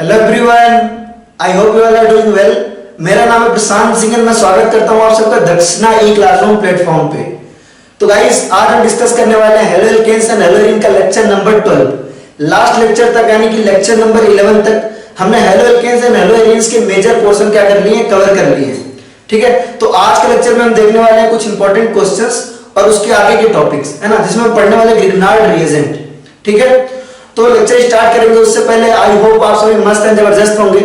Hello everyone, I hope you all are doing well. मेरा नाम है प्रशांत सिंह और मैं स्वागत करता हूं आप सबका दक्षिणा ई क्लासरूम प्लेटफॉर्म पे। तो गाइस, आज हम डिस्कस करने वाले हैं halo alkanes and halo arene का लेक्चर नंबर 12। लास्ट लेक्चर तक यानी कि लेक्चर नंबर 11 तक हमने halo alkanes and halo arenes के मेजर पोर्शन क्या कर लिए हैं, कवर कर लिए हैं। ठीक है, तो आज के लेक्चर में हम देखने वाले हैं कुछ इंपॉर्टेंट क्वेश्चंस और उसके आगे के टॉपिक्स, है ना, जिसमें हम पढ़ने वाले ग्रिग्नार्ड रिएजेंट। ठीक है, तो लेक्चर स्टार्ट करेंगे उससे पहले आई होप आप सभी मस्त एंड जबरदस्त होंगे,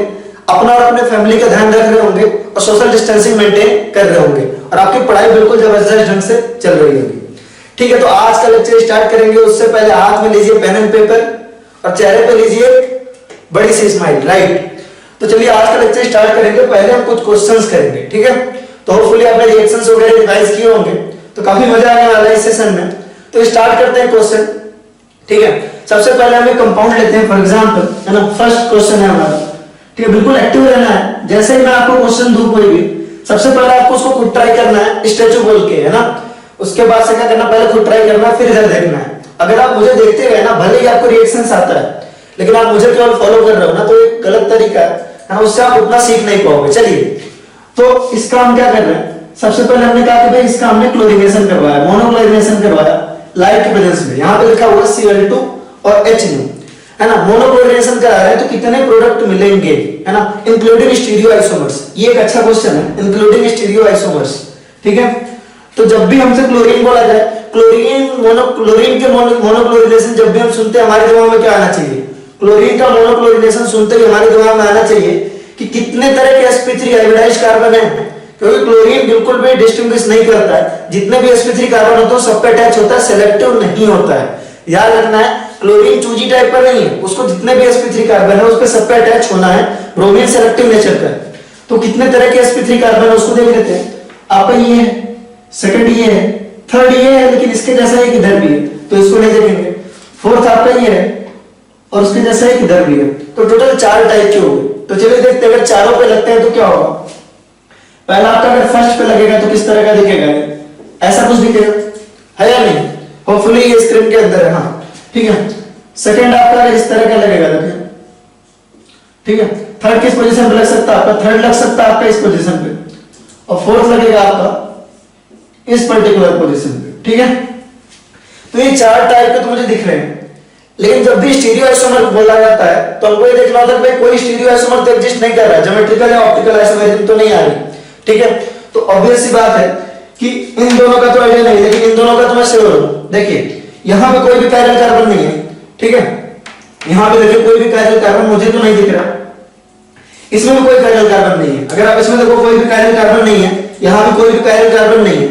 अपना और अपने फैमिली का ध्यान रख रहे होंगे और सोशल डिस्टेंसिंग मेंटेन कर रहे होंगे और आपकी पढ़ाई बिल्कुल जबरदस्त ढंग से चल रही होगी। ठीक है, तो आज का लेक्चर स्टार्ट करेंगे उससे पहले हाथ में लीजिए पेन एंड पेपर और चेहरे पे लीजिए बड़ी सी स्माइल, राइट। तो चलिए आज का लेक्चर स्टार्ट करेंगे। पहले हम कुछ क्वेश्चंस करेंगे, ठीक है। तो होपफुली आपने रिएक्शंस वगैरह रिवाइज किए होंगे, तो काफी मजा आने वाला है इस सेशन में। तो स्टार्ट करते हैं क्वेश्चन। ठीक है, सबसे पहले हम एक कंपाउंड लेते हैं, फॉर एग्जांपल, है ना। फर्स्ट क्वेश्चन है हमारा, ठीक है, बिल्कुल एक्टिव रहना है। जैसे ही मैं आपको क्वेश्चन दूं कोई भी, सबसे पहले आपको उसको खुद ट्राई करना है, स्टैचू बोल के, है ना। उसके बाद से क्या करना, पहले खुद ट्राई करना है, फिर इधर देखना है। अगर आप मुझे देखते गए ना, भले ही आपको रिएक्शंस आता है, लेकिन आप मुझे केवल फॉलो कर रहे हो ना, तो एक गलत तरीका है, उससे आप उतना सीख नहीं पाओगे। चलिए, तो इसका हम क्या कर रहे हैं, सबसे पहले हमने कहा कि भाई इसका हमने क्लोरीनेशन करवाया, मोनोक्लोरीनेशन करवाया लाइट के प्रेजेंस में। यहाँ पे लिखा हुआ Cl2 और HNO, है ना। मोनोक्लोरीनेशन करा रहे हैं तो कितने प्रोडक्ट मिलेंगे, है ना, इंक्लूडिंग स्टीरियो आइसोमर्स। ये एक अच्छा क्वेश्चन है, इंक्लूडिंग स्टीरियो आइसोमर्स। ठीक है, तो जब भी हमसे क्लोरीन बोला जाए, क्लोरीन के मोनोक्लोरीनेशन जब भी हम सुनते हैं, हमारे दिमाग में क्या आना चाहिए, क्लोरीन का मोनोक्लोरीनेशन सुनते ही हमारे दिमाग में आना चाहिए कि कितने तरह के sp3 हाइब्रिडाइज्ड कार्बन है। क्योंकि क्लोरीन बिल्कुल भी डिस्टिंग्विश नहीं करता है, जितने भी sp3 कार्बन होते हैं सब पे अटैच होता है, सेलेक्टिव नहीं होता है। याद रखना है, क्लोरीन चूजी टाइप का नहीं है, उसको जितने भी sp3 कार्बन है उस पे सब पे अटैच होना है। ब्रोमीन सेलेक्टिव नेचर का है। तो कितने तरह के sp3 कार्बन है उसको देख लेते हैं। आपका ये है, सेकंड ये है, थर्ड ये है, लेकिन इसके जैसा एक इधर भी है तो इसको नहीं देखेंगे। फोर्थ आपका ये है और उसके जैसा एक इधर भी है, तो टोटल 4 टाइप के हो गए। तो चलिए देखते हैं, अगर चारों पे लगते हैं तो क्या होगा। पहला आपका अगर फर्स्ट पे लगेगा तो किस तरह का दिखेगा, ऐसा कुछ दिखेगा, है या नहीं। होपफुली ये स्क्रीन के अंदर है, हाँ, ठीक है। सेकंड आपका इस तरह का लगेगा, देखिए, ठीक है। थर्ड किस पोजीशन पे लग सकता है आपका, थर्ड लग सकता है आपका इस पोजीशन पे, और फोर्थ लगेगा आपका इस पर्टिकुलर पोजीशन पे, ठीक है। तो ये 4 टाइप के तो मुझे दिख रहे हैं, लेकिन जब भी स्टीरियो आइसोमर बोला जाता है तो हमको ये देखना होता है कि कोई स्टीरियो आइसोमर तो एग्जिस्ट नहीं कर रहा है, ज्योमेट्रिकल या ऑप्टिकल आइसोमेरिज्म तो नहीं आ रही। ठीक है, तो ऑब्वियस सी बात है कि इन दोनों का तो आइडिया नहीं, लेकिन इन दोनों का तो मैं श्योर हूं। देखिए, यहां पे कोई भी कायरल कार्बन नहीं है, ठीक है। यहां पे देखिए कोई भी कायरल कार्बन मुझे तो नहीं दिख रहा, इसमें भी कोई कायरल कार्बन नहीं है। अगर आप इसमें देखो कोई भी कायरल कार्बन नहीं है, यहां भी कोई भी कायरल कार्बन नहीं है।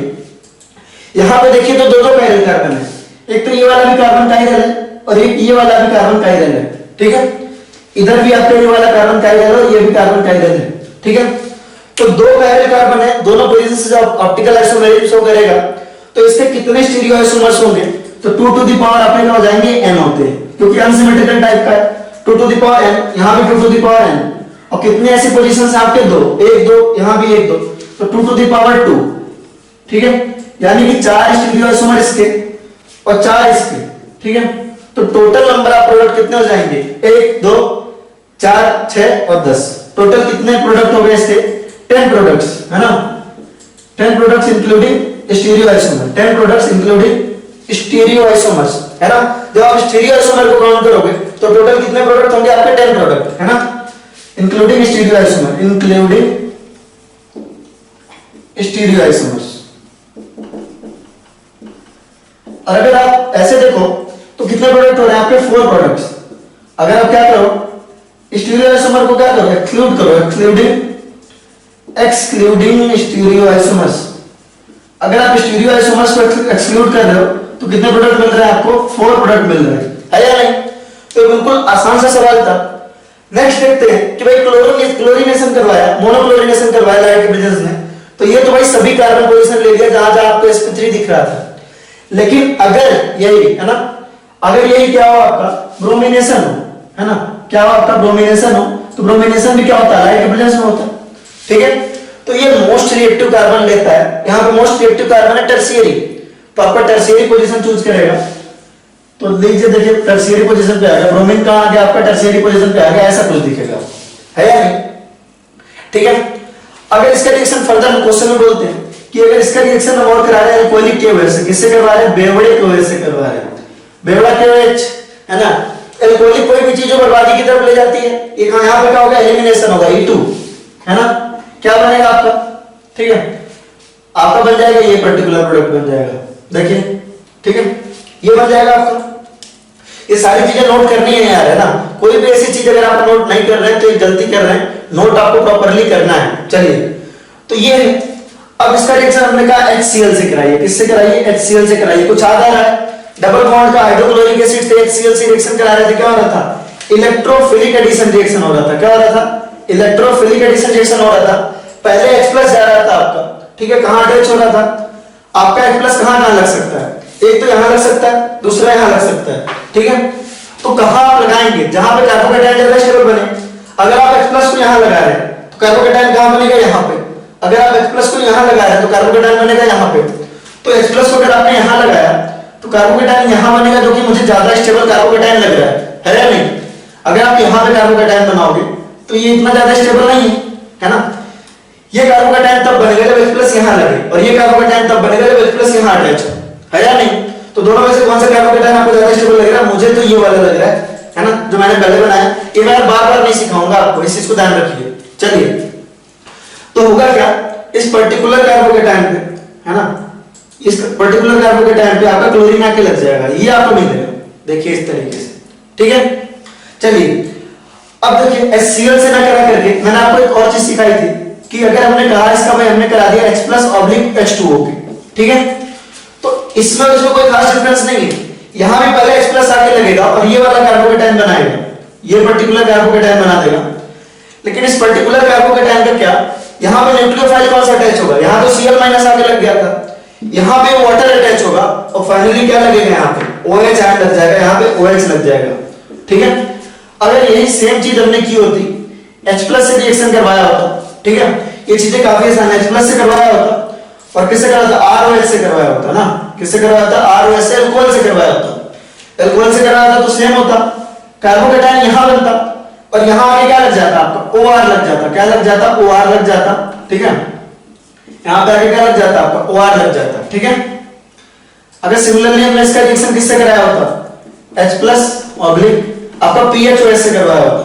यहां पे देखिए तो दो कायरल कार्बन है, एक तो ये वाला भी कार्बन कायरल है और एक ये वाला भी कार्बन कायरल है, ठीक है। इधर भी आपका ये वाला कार्बन कायरल है और ये भी कार्बन कायरल है, ठीक है। तो 2 कायरल कार्बन है, दोनों पोजीशन से जब ऑप्टिकल आइसोमेरिज्म शो करेगा तो इसके कितने स्टीरियो आइसोमर्स होंगे, तो 2 टू द पावर अपने हो जाएंगे n होते हैं, क्योंकि अनसिमेट्रिकल टाइप का है। 2 टू द पावर n, यहां भी 2 टू द पावर n, और कितने ऐसे पोजीशंस आपके 2, 1 2, यहां भी 1 2, तो 2 टू द पावर 2, ठीक है। यानी कि 4 स्टीरियो आइसोमर इसके और 4 इसके, ठीक है। तो टोटल नंबर ऑफ प्रोडक्ट कितने हो जाएंगे, 1 2 4 6 और 10। टोटल कितने प्रोडक्ट हो गए इसके, 10 प्रोडक्ट्स, है ना। 10 products including stereo isomer, 10 products including stereo isomers, है ना। जब आप स्टीरियो आइसोमर को काउंट करोगे तो टोटल कितने प्रोडक्ट होंगे आपके, 10 प्रोडक्ट, है ना, including stereo isomer, including stereo isomers. और अगर आप ऐसे देखो तो कितने प्रोडक्ट हो रहे हैं आपके, 4 प्रोडक्ट्स। अगर आप क्या करो, स्टीरियो आइसोमर को क्या करो, एक्सक्लूड करो, एक्सक्लूडिंग स्टीरियो आइसोमर्स। अगर आप स्टीरियो आइसोमर्स को एक्सक्लूड कर रहे हो तो कितने प्रोडक्ट मिल रहे हैं आपको, 4 प्रोडक्ट मिल रहे हैं, है या नहीं। तो बिल्कुल आसान सा सवाल था। नेक्स्ट देखते हैं कि भाई क्लोरीनेशन करवाया, मोनोक्लोरीनेशन करवाया लाइट के प्रेजेंस में, तो ये तो भाई सभी कार्बन पोजीशन ले लिया जहां जहां आपको sp3 दिख रहा था। लेकिन अगर यही, है ना, अगर यही क्या हो आपका ब्रोमिनेशन हो, है ना, क्या हो आपका ब्रोमिनेशन हो, तो ब्रोमिनेशन भी क्या होता है, लाइट के प्रेजेंस में होता है, ठीक है। तो ये मोस्ट रिएक्टिव कार्बन लेता है, यहां पे मोस्ट रिएक्टिव कार्बन है टर्शियरी, तो आपका टर्शियरी पोजीशन चूज करेगा। तो लीजिए देखिए टर्शियरी पोजीशन पे आ गया, ब्रोमीन कहां आ गया आपका टर्शियरी पोजीशन पे आ गया, ऐसा कुछ दिखेगा, है या नहीं? ठीक है। अगर इसका रिएक्शन फर्दर हम क्वेश्चन में बोलते हैं कि अगर इसका रिएक्शन हम और करा रहे हैं एल्कोहलिक के वजह से, किससे करवा रहे हैं? बेवड़े की वजह से करवा रहे हैं, बेवड़ा KOH, है ना। एल्कोहलिक कोई भी चीज जो बर्बादी की तरफ ले जाती है, ये कहां यहां पे क्या होगा? एलिमिनेशन होगा, E2, है ना। क्या बनेगा आपका? ठीक है, आपका बन जाएगा ये पर्टिकुलर प्रोडक्ट बन जाएगा, देखिए, ठीक है, ये बन जाएगा आपका। ये सारी चीजें नोट करनी है यार, है ना। कोई भी ऐसी चीज अगर आप नोट नहीं कर रहे हैं तो एक गलती कर रहे हैं, नोट आपको प्रॉपर्ली करना है। चलिए, तो ये है। अब इसका रिएक्शन हमने कहा HCl से कराइए, किससे कराइए? HCl से कराइए। कुछ याद आ रहा है? डबल बॉन्ड का हाइड्रोक्लोरिक एसिड से HCl से रिएक्शन करा रहे थे, क्या हो रहा था? इलेक्ट्रोफिलिक एडिशन रिएक्शन हो रहा था। क्या हो रहा था? इलेक्ट्रोफिलिक एडिशन रिएक्शन हो रहा था। पहले H+ जा रहा था आपका, ठीक है, कहां अटैच हो रहा था आपका? H+ कहां लग सकता है? एक तो यहां लग सकता है, दूसरा यहां लग सकता है, ठीक है। तो कहां आप लगाएंगे? जहां पे कार्बोकेटायन ज्यादा स्टेबल बने। अगर आप H+ को यहां लगा रहे हैं तो कार्बोकेटायन कहां बनेगा? यहां पे। अगर आप H+ को यहां लगा रहे हैं तो कार्बोकेटायन बनेगा यहां पे। तो H+ को अगर आपने यहां लगाया तो कार्बोकेटायन यहां बनेगा, जो कि मुझे ज्यादा स्टेबल कार्बोकेटायन लग रहा है या नहीं? अगर आप यहां पे कार्बोकेटायन बनाओगे तो ये इतना ज्यादा स्टेबल नहीं है ना। ये कार्बोकेटायन तब बनेगा जब H+ यहां लगे, और ये कार्बोकेटायन तब बनेगा जब H+ यहां अटैच है या नहीं? तो दोनों में से कौन सा कार्बोकेटायन आपको ज्यादा स्टेबल लग रहा है? मुझे तो ये वाला लग रहा है ना, जो मैंने पहले बनाया। ये मैं बार-बार नहीं सिखाऊंगा आपको, इस चीज को ध्यान रखिए। चलिए, तो होगा क्या इस पर्टिकुलर कार्बोकेटायन पे, है ना, इस पर्टिकुलर कार्बोकेटायन पे आपका क्लोरीन आके लग जाएगा, ये आपको मिलेगा, देखिए इस तरीके से, ठीक है। चलिए, अब देखिए HCl से ना करा करके मैंने आपको एक और चीज सिखाई थी कि अगर हमने कहा इसका भाई हमने करा दिया H+/H2O के, ठीक है, तो इसमें उसमें कोई खास डिफरेंस नहीं है। यहां भी पहले H+ आके लगेगा और ये वाला कार्बोकेटायन बनाएगा, ये पर्टिकुलर कार्बोकेटायन बना देगा। लेकिन इस पर्टिकुलर कार्बोकेटायन का क्या, यहां पे न्यूक्लियोफाइल कौन सा अटैच होगा? यहां तो Cl- आके लग गया था, यहां पे वाटर अटैच होगा और फाइनली क्या लगेगा? यहां पे OH आयन लग जाएगा, यहां पे OH लग जाएगा, ठीक है। अगर यही सेम चीज हमने की होती, H+ से रिएक्शन करवाया होता, ठीक है, ये चीजें काफी आसान है, H+ से करवाया होता और किससे करवाया था? ROH से करवाया होता ना, किससे करवाया था? ROH से, अल्कोहल से करवाया होता। अल्कोहल से करवाया था तो सेम होता, कार्बोकेटायन यहां बनता और यहां आगे क्या लग जाता आपका? OR लग जाता। क्या लग जाता? OR लग जाता, ठीक है। यहां पे आगे क्या लग जाता आपका? OR लग जाता, ठीक है। अगर सिमिलरली हमने इसका रिएक्शन किससे कराया होता? H+ आपका PHOH से करवाया होता,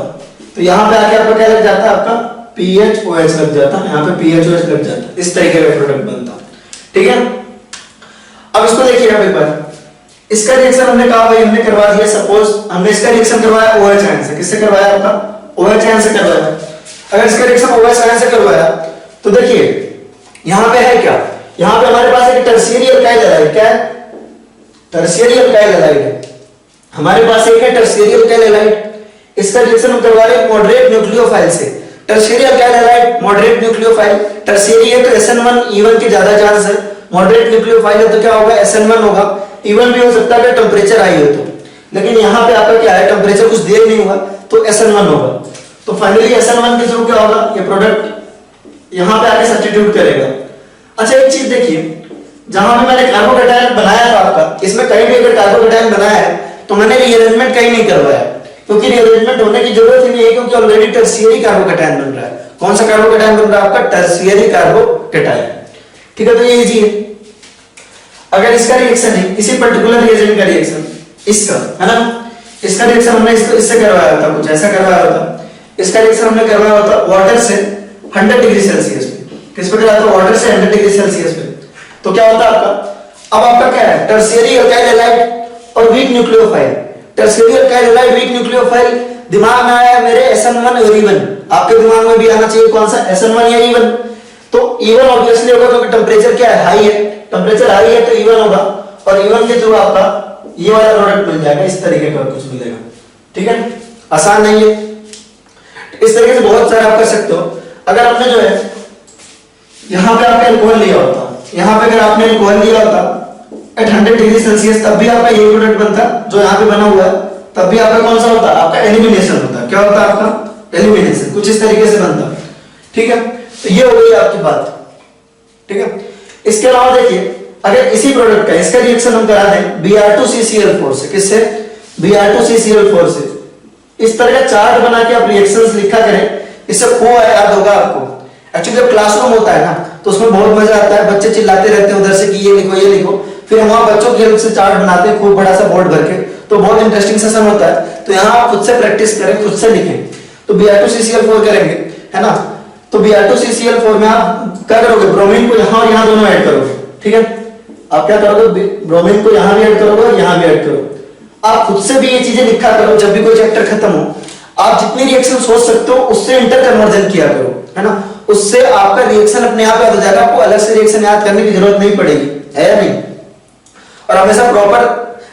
तो यहां पे आके आपका क्या लग जाता? आपका PHOH लग जाता, यहां पे PHOH लग जाता, इस तरीके का प्रोडक्ट बनता, ठीक है। अब इसको देखिए आप एक बार, इसका रिएक्शन हमने कहा भाई हमने करवा दिया, सपोज हमने इसका रिएक्शन करवाया OH आयन से, किससे करवाया आपका? OH आयन से करवाया। अगर इसका रिएक्शन OH आयन से करवाया तो देखिए यहां पे है क्या, यहां पे हमारे पास एक टर्शियरी अल्काइल हैलाइड, क्या है? टर्शियरी अल्काइल हैलाइड है हमारे पास, एक है टर्शियरी अल्काइल हैलाइड। इसका रिएक्शन हम करवा रहे हैं मॉडरेट न्यूक्लियोफाइल से। Tertiary alkyl halide moderate nucleophile, tertiary है तो SN1 E1 के ज्यादा चांस है, मॉडरेट न्यूक्लियोफाइल है तो क्या होगा? SN1 होगा। E1 भी हो सकता है टेंपरेचर हाई हो तो, लेकिन यहां पे आपका क्या है, टेंपरेचर कुछ देर नहीं हुआ तो SN1 होगा। तो फाइनली SN1 के थ्रू क्या होगा? ये प्रोडक्ट यहां पे आके सब्स्टिट्यूट करेगा। अच्छा एक चीज देखिए, जहां पे मैंने कार्बोकेटायन बनाया था आपका, इसमें कहीं भी अगर कार्बोकेटायन बनाया है तो मैंने रीअरेंजमेंट कहीं नहीं करवाया, क्योंकि रीअरेंजमेंट होने की जरूरत ही नहीं है, क्योंकि ऑलरेडी टर्शियरी कार्बोकेटायन बन रहा है। कौन सा कार्बोकेटायन बन रहा है आपका? टर्शियरी कार्बोकेटायन, ठीक है। तो ये इजी है। अगर इसका रिएक्शन है, किसी पर्टिकुलर रिएजेंट का रिएक्शन, इसका है ना, इसका रिएक्शन हमने इससे करवाया था, कुछ ऐसा करवाया होता। इसका रिएक्शन हमने करवाया होता वाटर से 100 डिग्री सेल्सियस पे, किस पे कराया था? वाटर से 100 डिग्री सेल्सियस पे। तो क्या होता आपका? अब आपका क्या है? टर्शियरी अल्काइल हैलाइड और weak nucleophile. Tertiary alkyl halide weak nucleophile, दिमाग में आया मेरे SN1 और E1, आपके दिमाग में भी आना चाहिए कौन सा? SN1 या E1। तो E1 ऑब्वियसली होगा क्योंकि टेंपरेचर क्या है? हाई है, टेंपरेचर हाई है तो E1 होगा, और E1 के थ्रू आपका ये वाला प्रोडक्ट मिल जाएगा, इस तरीके का कुछ मिलेगा, ठीक है। आसान नहीं है, इस तरीके से बहुत सारे आप कर सकते हो। अगर आपने जो है यहां पे आपने अल्कोहल लिया होता, यहां पे अगर आपने अल्कोहल लिया होता एट 100 डिग्री सेल्सियस, तब भी आपका ये प्रोडक्ट बनता जो यहां पे बना हुआ है, तब भी आपका कौन सा होता? आपका एलिमिनेशन होता। क्या होता आपका? एलिमिनेशन, कुछ इस तरीके से बनता, ठीक है। तो ये हो गई आपकी बात, ठीक है। इसके अलावा देखिए अगर इसी प्रोडक्ट का इसका रिएक्शन हम करा दें Br2CCl4 से, किससे? Br2CCl4 से। इस तरह का चार्ट बना के आप रिएक्शंस लिखा करें, इससे खूब याद होगा आपको। एक्चुअली जब क्लासरूम होता है ना तो उसमें बहुत मजा आता है, बच्चे चिल्लाते रहते हैं उधर से कि ये लिखो ये लिखो, फिर हम वहां बच्चों की हेल्प से चार्ट बनाते हैं खूब बड़ा सा बोर्ड भर के, तो बहुत इंटरेस्टिंग सेशन होता है। तो यहाँ आप खुद से प्रैक्टिस करें, खुद से लिखें। तो Br2CCl4 करेंगे, है ना? तो Br2CCl4 में आप क्या करोगे, ब्रोमीन को यहाँ और यहाँ दोनों ऐड करोगे, ठीक है? आप क्या करोगे, ब्रोमीन को यहाँ भी ऐड करोगे और यहाँ भी ऐड करोगे। आप खुद से भी ये चीजें लिखा करो, जब भी कोई चैप्टर खत्म हो आप जितनी रिएक्शन सोच सकते हो उससे इंटर कन्वर्जन किया करो, है ना? उससे आपका रिएक्शन अपने आप याद हो जाएगा, आपको अलग से रिएक्शन याद करने की जरूरत नहीं पड़ेगी, है या नहीं? और हमेशा प्रॉपर,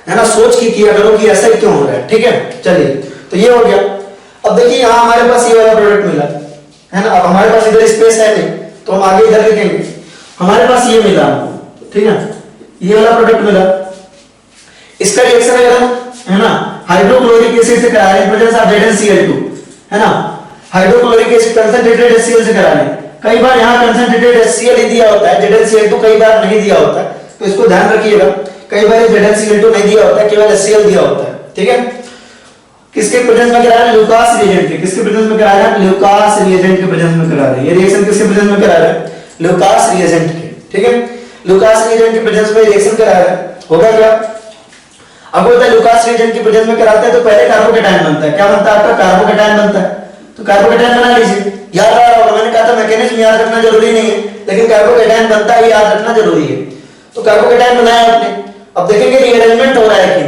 है ना, सोच के किया करो कि ऐसा ही क्यों हो रहा है, ठीक है? चलिए, तो ये हो गया। अब देखिए यहाँ हमारे पास ये वाला प्रोडक्ट मिला, है ना? अब हमारे पास इधर स्पेस है नहीं तो हम आगे इधर लिखेंगे। हमारे पास ये मिला, ठीक है, ये वाला प्रोडक्ट मिला, इसका रिएक्शन है ना, हाइड्रोक्लोरिक एसिड से करा रहे हैं प्रेजेंस ऑफ ZnCl2, है ना? हाइड्रोक्लोरिक एसिड कंसंट्रेटेड HCl से करा रहे हैं। कई बार यहाँ कंसंट्रेटेड HCl ही दिया होता है, ZnCl2 कई बार नहीं दिया होता है, तो इसको ध्यान रखिएगा। कई बार ZnCl2 नहीं दिया होता है, केवल HCl दिया होता है, ठीक है? किसके प्रेजेंस में करा रहे हैं? ल्यूकास रिएजेंट के। किसके प्रेजेंस में करा रहे हैं? ल्यूकास रिएजेंट के प्रेजेंस में करा रहे हैं। ये रिएक्शन किसके प्रेजेंस में करा रहे हैं? ल्यूकास रिएजेंट के, ठीक है? ल्यूकास रिएजेंट के प्रेजेंस में रिएक्शन करा रहे हैं, होगा क्या? अब बोलता है ल्यूकास रिएजेंट के प्रेजेंस में कराते हैं तो पहले कार्बोकेटायन बनता है। क्या बनता है आपका? कार्बोकेटायन बनता है। तो कार्बोकेटायन बना लीजिए, याद आ रहा होगा, मैंने कहा था मैकेनिज्म याद रखना जरूरी नहीं है, लेकिन कार्बोकेटायन बनता है याद रखना जरूरी है। तो कार्बोकेटायन बनाया आपने, अब देखेंगे रीअरेंजमेंट हो रहा है कि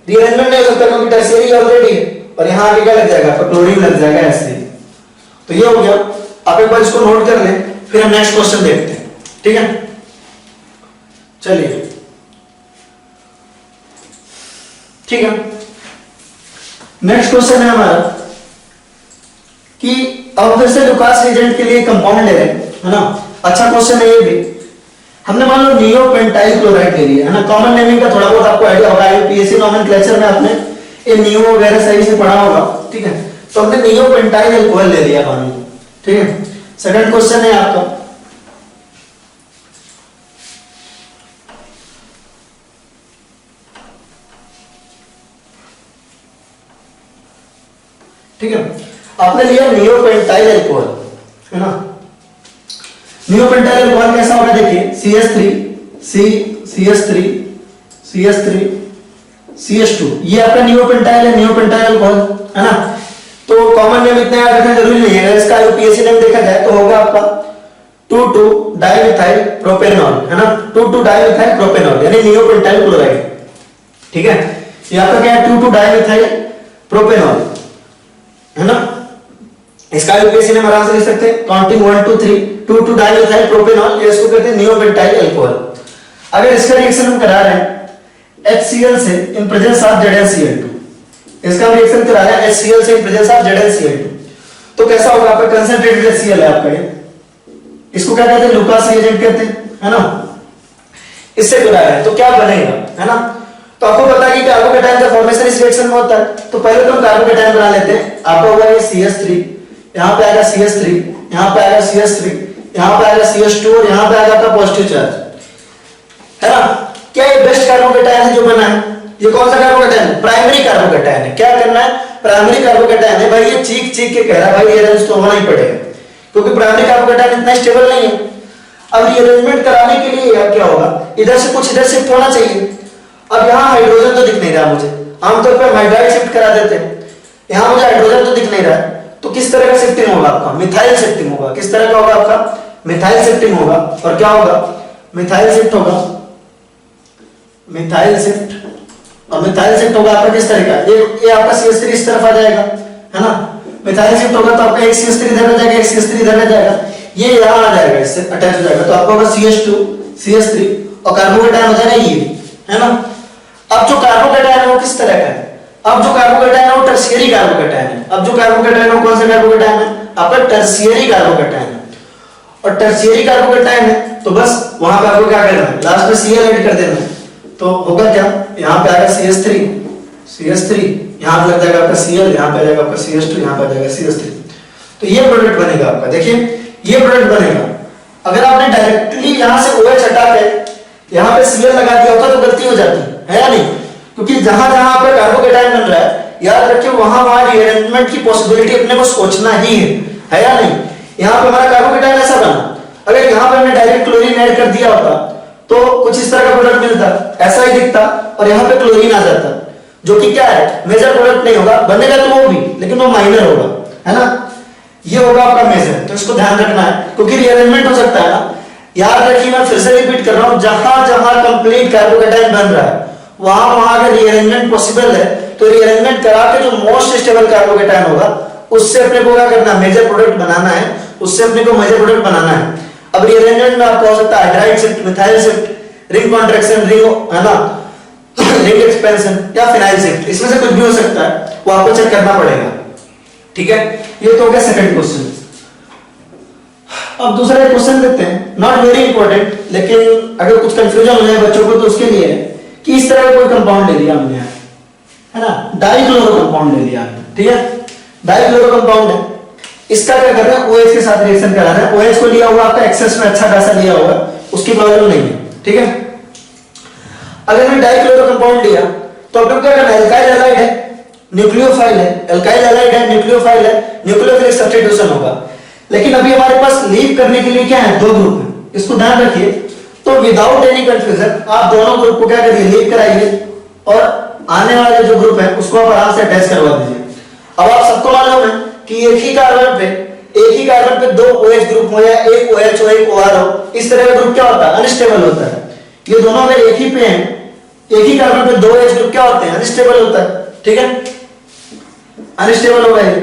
रीअरेंजमेंट नहीं हो सकता क्योंकि टर्शियरी ऑलरेडी है, और यहाँ आगे क्या लग जाएगा? आपका क्लोरीन लग जाएगा ऐसे। तो ये हो गया, आप एक बार इसको नोट कर लें, फिर हम नेक्स्ट क्वेश्चन देखते हैं, ठीक है? चलिए, ठीक है, नेक्स्ट क्वेश्चन है हमारा कि अब फिर से ल्यूकास रिएजेंट के लिए कंपाउंड ले रहे हैं, है ना? अच्छा क्वेश्चन है ये भी। हमने मान लो नियोपेंटाइल क्लोराइड ले लिया, है ना? कॉमन नेमिंग का थोड़ा बहुत आपको आइडिया होगा, यूपीएससी नोमेनक्लेचर में आपने ये नियो वगैरह सही से पढ़ा होगा, ठीक है? तो हमने नियोपेंटाइल अल्कोहल ले लिया पानी, ठीक है? सेकंड क्वेश्चन है आपका, ठीक है? आपने लिया नियोपेंटाइल अल्कोहल, है ना? नियोपेंटाइल अल्कोहल कैसा होगा? देखिए CH3 CH2, ये आपका नियोपेंटाइल है, नियोपेंटाइल अल्कोहल, है ना? तो कॉमन नेम इतना याद रखना जरूरी नहीं है, अगर इसका यूपीएससी नेम देखा जाए तो होगा आपका 2,2-डाइमिथाइल प्रोपेनॉल, है ना? 2,2-डाइमिथाइल प्रोपेनॉल यानी नियोपेंटाइल क्लोराइड, ठीक है? ये आपका क्या है? 2,2-डाइमिथाइल प्रोपेनॉल, है ना? इसका यूपीएससी नेम आराम से लिख सकते हैं, काउंटिंग 1 2 3, 2,2-डाइमिथाइल प्रोपेनॉल, ये इसको कहते हैं नियोपेंटाइल अल्कोहल। अगर इसका रिएक्शन हम करा रहे हैं HCl से इन प्रेजेंस ऑफ ZnCl2, इसका हम रिएक्शन करा रहे हैं HCl से इन प्रेजेंस ऑफ ZnCl2, तो कैसा होगा? आपका कंसंट्रेटेड HCl है आपका ये, इसको क्या कहते हैं? ल्यूकास रिएजेंट कहते हैं, है ना? इससे करा रहे हैं तो क्या बनेगा, है ना? तो आपको पता है कि कार्बोकेटायन का फॉर्मेशन इस रिएक्शन में होता है, तो पहले तो हम कार्बोकेटायन बना लेते हैं। आपका हुआ ये CH3, यहाँ पे आएगा CH3, यहाँ पे आएगा CH3, यहाँ पे आएगा CH2 और यहाँ पे आएगा आपका पॉजिटिव चार्ज, है ना? क्या ये बेस्ट कार्बोकेटायन है जो बना है? ये कौन सा कार्बोकेटायन है? प्राइमरी कार्बोकेटायन है। क्या करना है? प्राइमरी कार्बोकेटायन है भाई, ये चीख के कह रहा है भाई रीअरेंज तो होना ही पड़ेगा, क्योंकि प्राइमरी कार्बोकेटायन इतना स्टेबल नहीं है। अब रीअरेंजमेंट कराने के लिए क्या होगा? इधर से कुछ इधर शिफ्ट होना चाहिए। अब यहाँ हाइड्रोजन तो दिख नहीं रहा मुझे, आमतौर पर हाइड्राइड शिफ्ट करा देते हैं, यहाँ मुझे हाइड्रोजन तो दिख नहीं रहा है, तो किस तरह का शिफ्टिंग होगा आपका? मिथाइल शिफ्टिंग होगा। किस तरह का होगा आपका? मिथाइल शिफ्टिंग होगा। और क्या होगा? मिथाइल शिफ्ट होगा, मिथाइल शिफ्ट, और मिथाइल शिफ्ट होगा आपका किस तरह का? ये आपका CH3 इस तरफ आ जाएगा, है ना? मिथाइल शिफ्ट होगा तो आपका एक CH3 इधर आ जाएगा, एक CH3 इधर आ जाएगा, ये यहाँ आ जाएगा, इससे अटैच हो जाएगा, तो आपका होगा CH2 CH3 और कार्बोकेटायन हो जाएगा ये, है ना? अब जो कार्बोकेटायन है वो किस तरह का है? अब जो कार्बोकेटायन है वो टर्शियरी कार्बोकेटायन है। अब जो कार्बोकेटायन है वो कौन सा कार्बोकेटायन है? आपका टर्शियरी कार्बोकेटायन है। और टर्शियरी कार्बोकेटायन है तो बस वहां पे आपको क्या करना है? लास्ट में Cl ऐड कर देना है। तो होगा क्या? यहाँ पे आएगा CH3, यहाँ पे लग जाएगा आपका Cl, यहाँ पे आ जाएगा आपका CH2, यहाँ पे आ जाएगा CH3। तो ये प्रोडक्ट बनेगा आपका। देखिए ये प्रोडक्ट बनेगा। अगर आपने डायरेक्टली यहाँ से OH हटा के यहाँ पे Cl लगा दिया होता तो गलती हो जाती है या नहीं, क्योंकि जहां जहां पे कार्बोकेटायन बन रहा है याद रखिए वहां वहां रीअरेंजमेंट की पॉसिबिलिटी अपने को सोचना ही है या नहीं। यहाँ पे हमारा कार्बोकेटायन ऐसा बना, अगर यहाँ पे हमने डायरेक्ट क्लोरीन ऐड कर दिया होता तो कुछ इस तरह का प्रोडक्ट मिलता, ऐसा ही दिखता, और यहाँ पे क्लोरीन आ जाता, जो कि क्या है मेजर प्रोडक्ट नहीं होगा, बनेगा तो वो भी लेकिन वो माइनर होगा, है ना। ये होगा आपका मेजर, तो इसको ध्यान रखना है क्योंकि रीअरेंजमेंट हो सकता है ना। याद रखिए मैं फिर से रिपीट कर रहा हूं, जहां जहां कंप्लीट कार्बोकेटायन बन रहा है वहां वहां अगर रीअरेंजमेंट पॉसिबल है तो रीअरेंजमेंट करा के जो मोस्ट स्टेबल कार्बोकेटायन होगा उससे अपने को क्या करना, मेजर प्रोडक्ट बनाना है, उससे अपने को मेजर प्रोडक्ट बनाना है। अब रीअरेंजमेंट में आपको हो सकता है hydride shift, methyl shift, ring contraction, ring है ना, रिंग एक्सपेंशन या फिनाइल शिफ्ट, इसमें से कुछ भी हो सकता है, वो आपको चेक करना पड़ेगा, ठीक है। ये तो हो गया सेकंड क्वेश्चन। अब दूसरा एक क्वेश्चन देखते हैं, नॉट वेरी इंपॉर्टेंट, लेकिन अगर कुछ कंफ्यूजन हो जाए बच्चों को तो उसके लिए है कि इस तरह का कोई कंपाउंड ले लिया हमने, है ना, डाइक्लोरो कंपाउंड ले लिया, ठीक है, डाइक्लोरो कंपाउंड है, इसका क्या कर रहे हैं OH के साथ रिएक्शन करा रहे हैं, OH को लिया हुआ आपका एक्सेस में अच्छा खासा लिया हुआ, उसकी प्रॉब्लम नहीं है, ठीक है। अगर हमने डाइक्लोरो कंपाउंड लिया तो अब क्या करना है, एल्काइल हैलाइड है, न्यूक्लियोफाइल है, एल्काइल हैलाइड है, न्यूक्लियोफाइल है, न्यूक्लियोफिलिक सब्स्टिट्यूशन होगा, लेकिन अभी हमारे पास लीव करने के लिए क्या है, दो ग्रुप है, इसको ध्यान रखिए। तो विदाउट एनी कंफ्यूजन आप दोनों ग्रुप को क्या करिए, लीव कराइए और आने वाले जो ग्रुप है उसको आप आराम से अटैच करवा दीजिए। अब आप सबको मालूम है कि एक ही कार्बन पे दो OH ग्रुप हो या एक OH हो एक OR हो, इस तरह का ग्रुप क्या होता है, अनस्टेबल होता है। ये दोनों अगर एक ही पे हैं, एक ही कार्बन पे दो OH ग्रुप क्या होते हैं, अनस्टेबल होता है, ठीक है, अनस्टेबल होगा ये।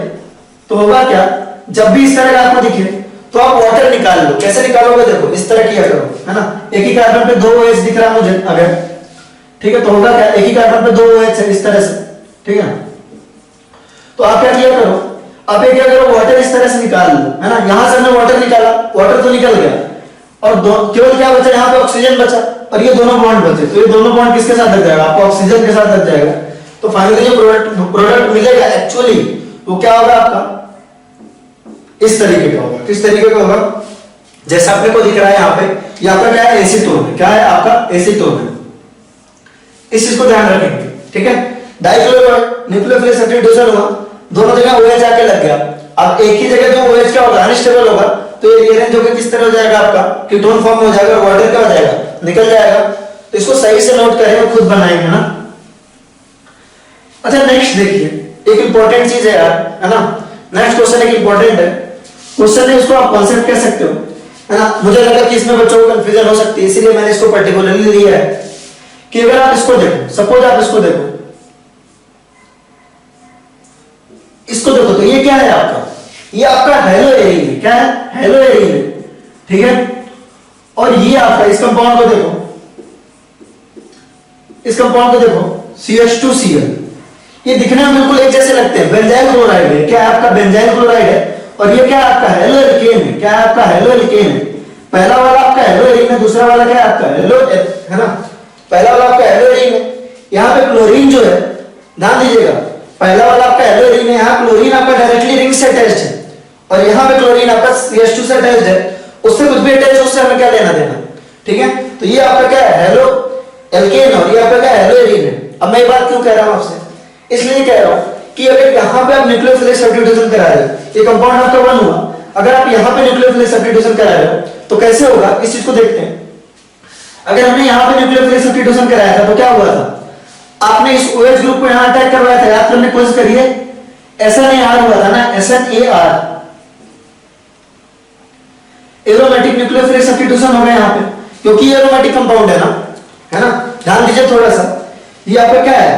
तो होगा क्या, जब भी इस तरह का आपको दिखे तो आप वाटर निकाल लो, कैसे निकालोगे, देखो इस तरह किया करो, है ना, एक ही कार्बन पे दो OH दिख रहा है मुझे अगर, ठीक है, तो होगा क्या, एक ही कार्बन पे दो OH है इस तरह से, ठीक है, तो आप क्या किया करो, आप क्या करो, वाटर इस तरह से निकाल लो, है ना, यहां से हमने वाटर निकाला, वाटर तो निकल गया और केवल क्या बचा, यहाँ पे ऑक्सीजन बचा और ये दोनों बॉन्ड बचे, तो ये दोनों बॉन्ड किसके साथ लग जाएगा, आपको ऑक्सीजन के साथ लग जाएगा। तो फाइनली जो प्रोडक्ट मिलेगा एक्चुअली वो क्या होगा आपका, इस तरीके का होगा, किस तरीके का होगा, जैसा अपने को दिख रहा है यहाँ पे, ये आपका क्या है, एसीटोन है, क्या है आपका, एसीटोन है, इस चीज को ध्यान रखेंगे, ठीक है। डाइक्लोरो न्यूक्लियोफिलिक सब्स्टिट्यूशन हुआ, दोनों जगह OH आके लग गया, अब एक ही जगह जो OH क्या होगा, अनस्टेबल होगा, तो ये रीअरेंज होकर किस तरह हो जाएगा, आपका कीटोन फॉर्म में हो जाएगा, वाटर क्या हो जाएगा, निकल जाएगा। तो इसको सही से नोट करेंगे, खुद बनाएंगे ना। अच्छा नेक्स्ट देखिए, एक इंपॉर्टेंट चीज है यार, है ना, नेक्स्ट क्वेश्चन एक इंपॉर्टेंट है क्वेश्चन है, इसको आप कॉन्सेप्ट कह सकते हो, है ना। मुझे लगा कि इसमें बच्चों को कंफ्यूजन हो सकती है, इसीलिए मैंने इसको पर्टिकुलरली लिया है कि अगर आप इसको देखो, सपोज आप इसको देखो, तो ये क्या है आपका, ये आपका हेलो एरीन है, क्या है, हेलो एरीन है, ठीक है। और ये आपका इस कंपाउंड को देखो, इस कंपाउंड को देखो CH2Cl, ये दिखने में बिल्कुल एक जैसे लगते हैं, बेंजाइल क्लोराइड है, क्या है आपका, बेंजाइल क्लोराइड है, और ये क्या आपका हेलो एल्केन है, क्या है आपका, हेलो एल्केन है। पहला वाला आपका हेलो एरीन है, दूसरा वाला क्या है आपका, हेलो, है ना, पहला वाला आपका हेलो एरीन है, यहाँ पे क्लोरीन जो है, ध्यान दीजिएगा, पहला वाला आपका हेलो एरीन है, यहाँ क्लोरीन आपका डायरेक्टली रिंग से अटैच्ड है, और यहाँ पे क्लोरीन आपका CH2 से अटैच्ड है, उससे कुछ भी अटैच, उससे हमें क्या लेना देना, ठीक है। तो ये आपका क्या है, हेलो एल्केन, और ये आपका क्या है, हेलो एरीन है। अब मैं ये बात क्यों कह रहा हूं आपसे, इसलिए कह रहा हूं कि अगर यहाँ पे आप न्यूक्लियोफिलिक सब्स्टिट्यूशन करा रहे हो, ये कंपाउंड आपका बन हुआ, अगर आप यहाँ पे न्यूक्लियोफिलिक सब्स्टिट्यूशन करा रहे हो तो कैसे होगा, इस चीज को देखते हैं। अगर हमने यहाँ पे न्यूक्लियोफिलिक सब्स्टिट्यूशन कराया था तो क्या हुआ था, आपने इस OH ग्रुप को यहाँ अटैक करवाया था, याद करने की कोशिश करिए, SNAR हुआ था ना, SNAR, एरोमेटिक न्यूक्लियोफिलिक सब्स्टिट्यूशन हो गया यहाँ पे, क्योंकि ये एरोमेटिक कंपाउंड है ना, ध्यान दीजिए थोड़ा सा, ये आपका क्या है,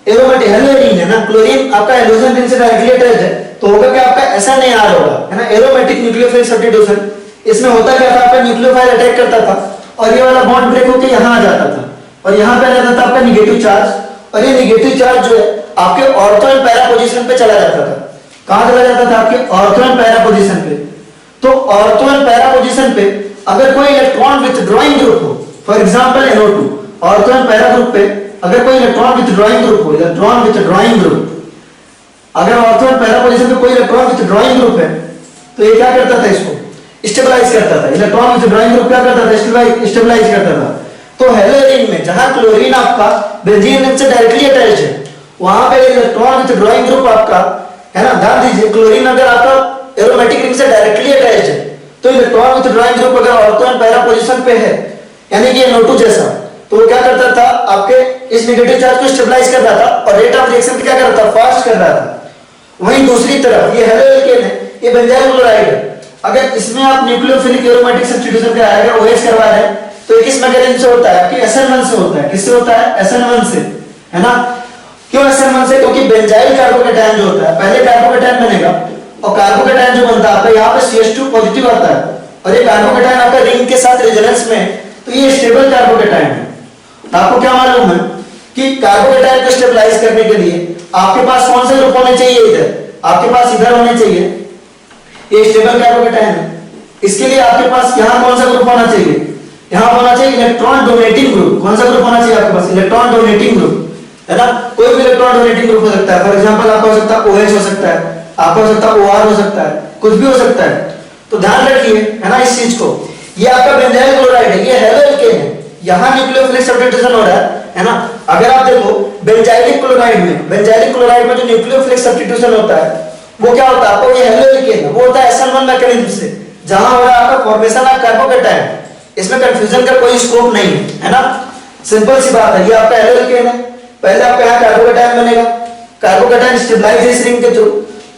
एरोमेटिक हेलो एरीन है ना, क्लोरीन आपका हाइड्रोजन रिंग से डायरेक्टली अटैच्ड है, तो होगा क्या आपका SNAR होगा, है ना, एरोमेटिक न्यूक्लियोफिलिक सब्स्टिट्यूशन। इसमें होता क्या था, आपका न्यूक्लियोफाइल अटैक करता था और ये वाला बॉन्ड ब्रेक होकर यहाँ आ जाता था, और यहाँ पे आ जाता था आपका निगेटिव चार्ज, और ये निगेटिव चार्ज जो है आपके ऑर्थो एंड पैरा पोजीशन पे चला जाता था। कहां चला जाता था, आपके ऑर्थो एंड पैरा पोजीशन पे। तो ऑर्थो एंड पैरा पोजीशन पे अगर कोई इलेक्ट्रॉन विथड्रॉइंग ग्रुप हो, for example NO2, ortho and para group पे अगर कोई इलेक्ट्रॉन विथड्रॉइंग ग्रुप हो, इलेक्ट्रॉन विथड्रॉइंग ग्रुप, अगर ऑर्थो एंड पैरा पोजीशन पे कोई इलेक्ट्रॉन विथड्रॉइंग ग्रुप है तो ये क्या करता था, इसको स्टेबलाइज करता था। इलेक्ट्रॉन विथड्रॉइंग ग्रुप क्या करता था, स्टेबलाइज करता था। तो हेलोरीन में जहां क्लोरीन आपका बेंजीन रिंग से डायरेक्टली अटैच है, वहां पे इलेक्ट्रॉन विद ड्राइंग ग्रुप आपका है ना, ध्यान दीजिए क्लोरीन अगर आपका एरोमेटिक रिंग से डायरेक्टली अटैच है तो इलेक्ट्रॉन विद ड्राइंग ग्रुप अगर ऑर्थो एंड पैरा पोजीशन पे है, यानी कि NO2 जैसा, तो वो क्या करता था आपके इस नेगेटिव चार्ज को स्टेबलाइज कर रहा था और रेट ऑफ रिएक्शन क्या कर रहा था, फास्ट कर रहा था। वहीं दूसरी तरफ ये हेलो एल्केन है, ये बेंजाइल क्लोराइड है, अगर इसमें आप न्यूक्लियोफिलिक एरोमेटिक सब्स्टिट्यूशन कराएंगे OH करवा रहे हैं तो ये किस मैकेनिज्म से होता है, आपकी SN1 से होता है। किससे होता है, SN1 से, है ना। क्यों SN1 से, क्योंकि बेंजाइल कार्बोकेटायन जो होता है पहले कार्बोकेटायन बनेगा और कार्बोकेटायन जो बनता है आपका यहाँ पे CH2 पॉजिटिव आता है और ये कार्बोकेटायन आपका रिंग के साथ रेजोनेंस में, तो ये स्टेबल कार्बोकेटायन है। आपको क्या मालूम है कि कार्बोकेटायन को स्टेबलाइज करने के लिए आपके पास कौन से ग्रुप होने चाहिए, इधर आपके पास इधर होने चाहिए, ये स्टेबल कार्बोकेटायन है। इसके लिए आपके पास यहाँ कौन सा ग्रुप होना चाहिए, यहाँ होना चाहिए इलेक्ट्रॉन डोनेटिंग ग्रुप। कौन सा ग्रुप होना चाहिए आपके पास, इलेक्ट्रॉन डोनेटिंग ग्रुप, है ना। कोई भी इलेक्ट्रॉन डोनेटिंग ग्रुप हो सकता है, फॉर एग्जांपल आपका हो सकता है OH हो सकता है, आपका हो सकता है OR हो सकता है, कुछ भी हो सकता है। तो ध्यान रखिए, है ना, इस चीज को। ये आपका बेंजाइल क्लोराइड है, ये हेलो एल्केन है, यहाँ न्यूक्लियोफिलिक सब्स्टिट्यूशन हो रहा है ना। अगर आप देखो बेंजाइलिक क्लोराइड में जो न्यूक्लियोफिलिक सब्स्टिट्यूशन होता है वो क्या होता है, आपको ये हेलो एल्केन है, वो होता है SN1 मैकेनिज्म से, जहां हो रहा है आपका फॉर्मेशन ऑफ कार्बोकेटायन। इसमें कंफ्यूजन का कोई स्कोप नहीं है ना, सिंपल सी बात है। ये आपका हेलो एल्केन है, पहले आपका यहाँ कार्बोकेटायन बनेगा, कार्बोकेटायन स्टेबलाइज इस रिंग के थ्रू,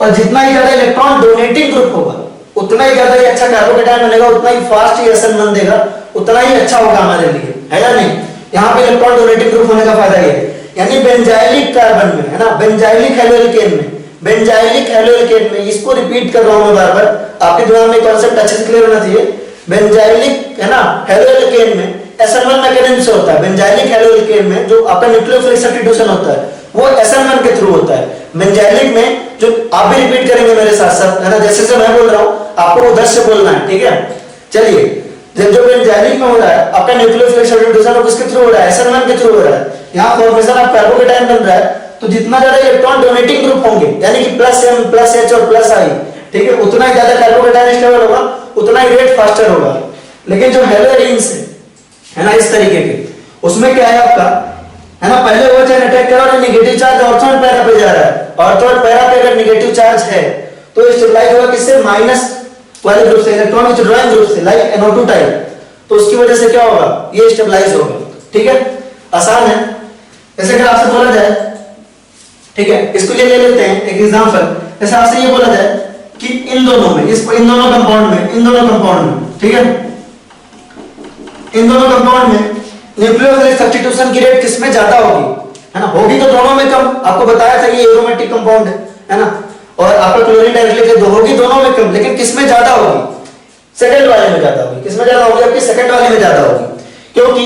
और जितना ही ज्यादा इलेक्ट्रॉन डोनेटिंग ग्रुप होगा उतना ही ज्यादा ही अच्छा कार्बोकेटायन बनेगा, उतना ही फास्ट ही SN1 देगा, उतना ही अच्छा होगा हमारे लिए, है या नहीं। यहाँ पे इलेक्ट्रॉन डोनेटिंग ग्रुप होने का फायदा ये है, यानी बेंजाइलिक कार्बन में, है ना, बेंजाइलिक हेलो एल्केन में, बेंजाइलिक हेलो एल्केन में, इसको रिपीट कर रहा हूं मैं बार बार, आपके दिमाग में कॉन्सेप्ट अच्छे से क्लियर होना चाहिए। बेंजाइलिक, है ना, हेलो एल्केन में SN1 मैकेनिज्म से होता है। बेंजाइलिक हेलो एल्केन में जो आपका न्यूक्लियोफिलिक सब्स्टिट्यूशन होता है वो SN1 के थ्रू होता है। बेंजाइलिक में जो आप भी रिपीट करेंगे मेरे साथ साथ, है ना, जैसे से मैं बोल रहा हूं आपको उधर से बोलना है, ठीक है। चलिए, जो बेंजाइलिक में हो रहा है आपका न्यूक्लियोफिलिक सब्स्टिट्यूशन वो किसके थ्रू हो रहा है, SN1 के थ्रू हो रहा है। यहाँ फॉर्मेशन ऑफ कार्बोकेटायन बन रहा है, तो जितना ज्यादा इलेक्ट्रॉन डोनेटिंग ग्रुप होंगे, यानी कि +M +H और +I, ठीक है, उतना ही ज्यादा कार्बोकेटायन स्टेबल होगा, उतना ही रेट फास्टर होगा। लेकिन जो हेलो रिंग्स है ना इस तरीके के, उसमें क्या है आपका, है ना, पहले वो चेन अटैक करा और negative charge ortho and para पे जा रहा है, ऑर्थो एंड पैरा पे अगर नेगेटिव चार्ज है तो स्टेबलाइज होगा किससे, माइनस वाले ग्रुप से, इलेक्ट्रॉन विथड्रॉइंग ग्रुप से, लाइक NO2 टाइप। तो उसकी वजह से क्या होगा, ये स्टेबलाइज होगा, ठीक है, आसान है। जैसे अगर आपसे बोला जाए, ठीक है, इसको ले लेते हैं एक एग्जांपल, जैसे आपसे ये बोला जाए कि इन दोनों में, इन दोनों कंपाउंड में, ठीक है, इन दोनों कंपाउंड में न्यूक्लियोफिलिक सब्स्टिट्यूशन की रेट किसमें ज्यादा होगी, है ना, होगी तो दोनों में कम। आपको बताया था ये एरोमेटिक कंपाउंड है ना, और आपका क्लोरीन डायरेक्टली दो होगी दोनों में कम, लेकिन किसमें ज्यादा होगी, सेकंड वाले में ज्यादा होगी। किसमें ज्यादा होगी, आपकी सेकंड वाले में ज्यादा होगी, क्योंकि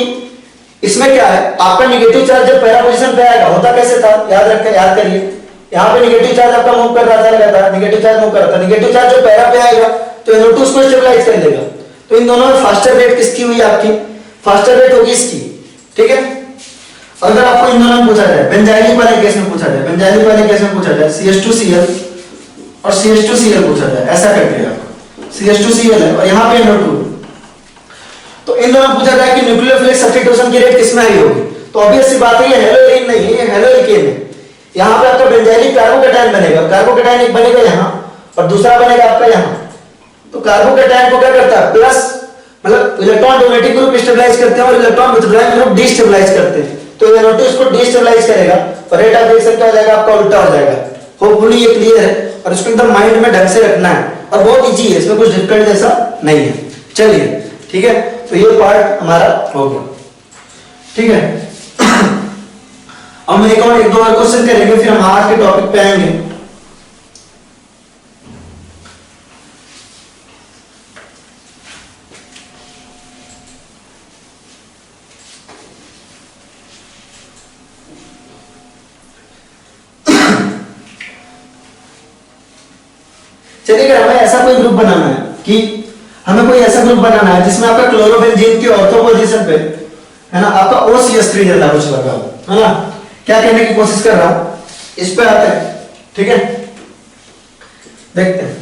इसमें क्या है, आपका नेगेटिव चार्ज जब पैरा पोजीशन पे आएगा होता कैसे था, याद करिए, यहाँ पे नेगेटिव चार्ज आपका मूव कर रहा था, लगातार नेगेटिव चार्ज मूव कर रहा था, नेगेटिव चार्ज जो पैरा पे आएगा तो NO2 उसको स्टेबलाइज कर देगा। तो इन दोनों में फास्टर रेट किसकी हुई, आपकी फास्टर रेट होगी इसकी, ठीक है। और अगर आपको इन दोनों में पूछा जाए, बेंजाइलिक वाले केस में पूछा जाए, बेंजाइलिक वाले केस में पूछा जाए CH2Cl और CH2Cl पूछा जाए, ऐसा करके आपको CH2Cl है और यहाँ पे NO2, तो इन दोनों पूछा जाए कि न्यूक्लियोफिलिक सब्स्टिट्यूशन की रेट किसमें आई होगी, तो ऑब्वियस सी बात है ये हेलो एल्केन नहीं है, ये हेलो एल्केन है। यहाँ पे आपका बेंजाइलिक कार्बोकेटायन बनेगा, कार्बोकेटायन एक बनेगा यहाँ और दूसरा बनेगा आपका यहाँ। तो कार्बोकेटायन को क्या करता है, प्लस मतलब इलेक्ट्रॉन डोनेटिंग ग्रुप स्टेबलाइज करते हैं और इलेक्ट्रॉन विथड्रॉइंग ग्रुप डिस्टेबलाइज करते हैं, तो NO2 इसको डिस्टेबलाइज करेगा और रेट ऑफ रिएक्शन क्या हो जाएगा, आपका उल्टा हो जाएगा। होपफुली ये क्लियर है और इसको एकदम माइंड में ढंग से रखना है और बहुत इजी है, इसमें कुछ डिफिकल्ट जैसा नहीं है। चलिए, ठीक है, तो ये पार्ट हमारा हो गया, ठीक है। अब हम एक दो और क्वेश्चन करेंगे, फिर हम आज के टॉपिक पे आएंगे। चलिए, अगर हमें ऐसा कोई ग्रुप बनाना है कि हमें कोई ऐसा ग्रुप बनाना है जिसमें आपका क्लोरोबेंजीन की ऑर्थो पोजीशन पे, है ना, आपका OCH3 जैसा कुछ लगा हो, है ना, क्या कहने की कोशिश कर रहा हूं, इस पे आते हैं, ठीक है, देखते हैं।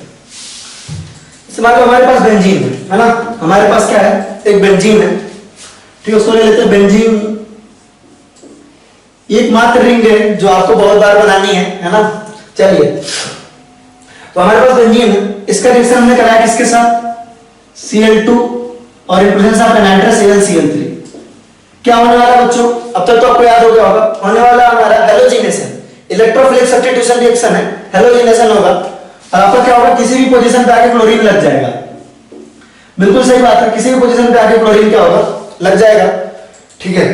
मान लो हमारे पास बेंजीन है ना, हमारे पास क्या है, एक बेंजीन है, ठीक है, उसको ले लेते हैं बेंजीन। एकमात्र रिंग है जो आपको बहुत बार बनानी है ना। चलिए, तो हमारे पास बेंजीन है, इसका रिएक्शन हमने कराया किसके साथ, Cl2 और इन प्रेजेंस ऑफ एनाइड्रस AlCl3। क्या होने वाला बच्चों, अब तक तो आपको याद हो गया होगा, होने वाला हमारा हैलोजिनेशन, इलेक्ट्रोफिलिक सब्स्टिट्यूशन रिएक्शन है, हैलोजिनेशन होगा। और आपका क्या होगा, किसी भी पोजीशन पे आके क्लोरीन लग जाएगा। बिल्कुल सही बात है, किसी भी पोजीशन पे आके क्लोरीन क्या होगा, लग जाएगा। ठीक है,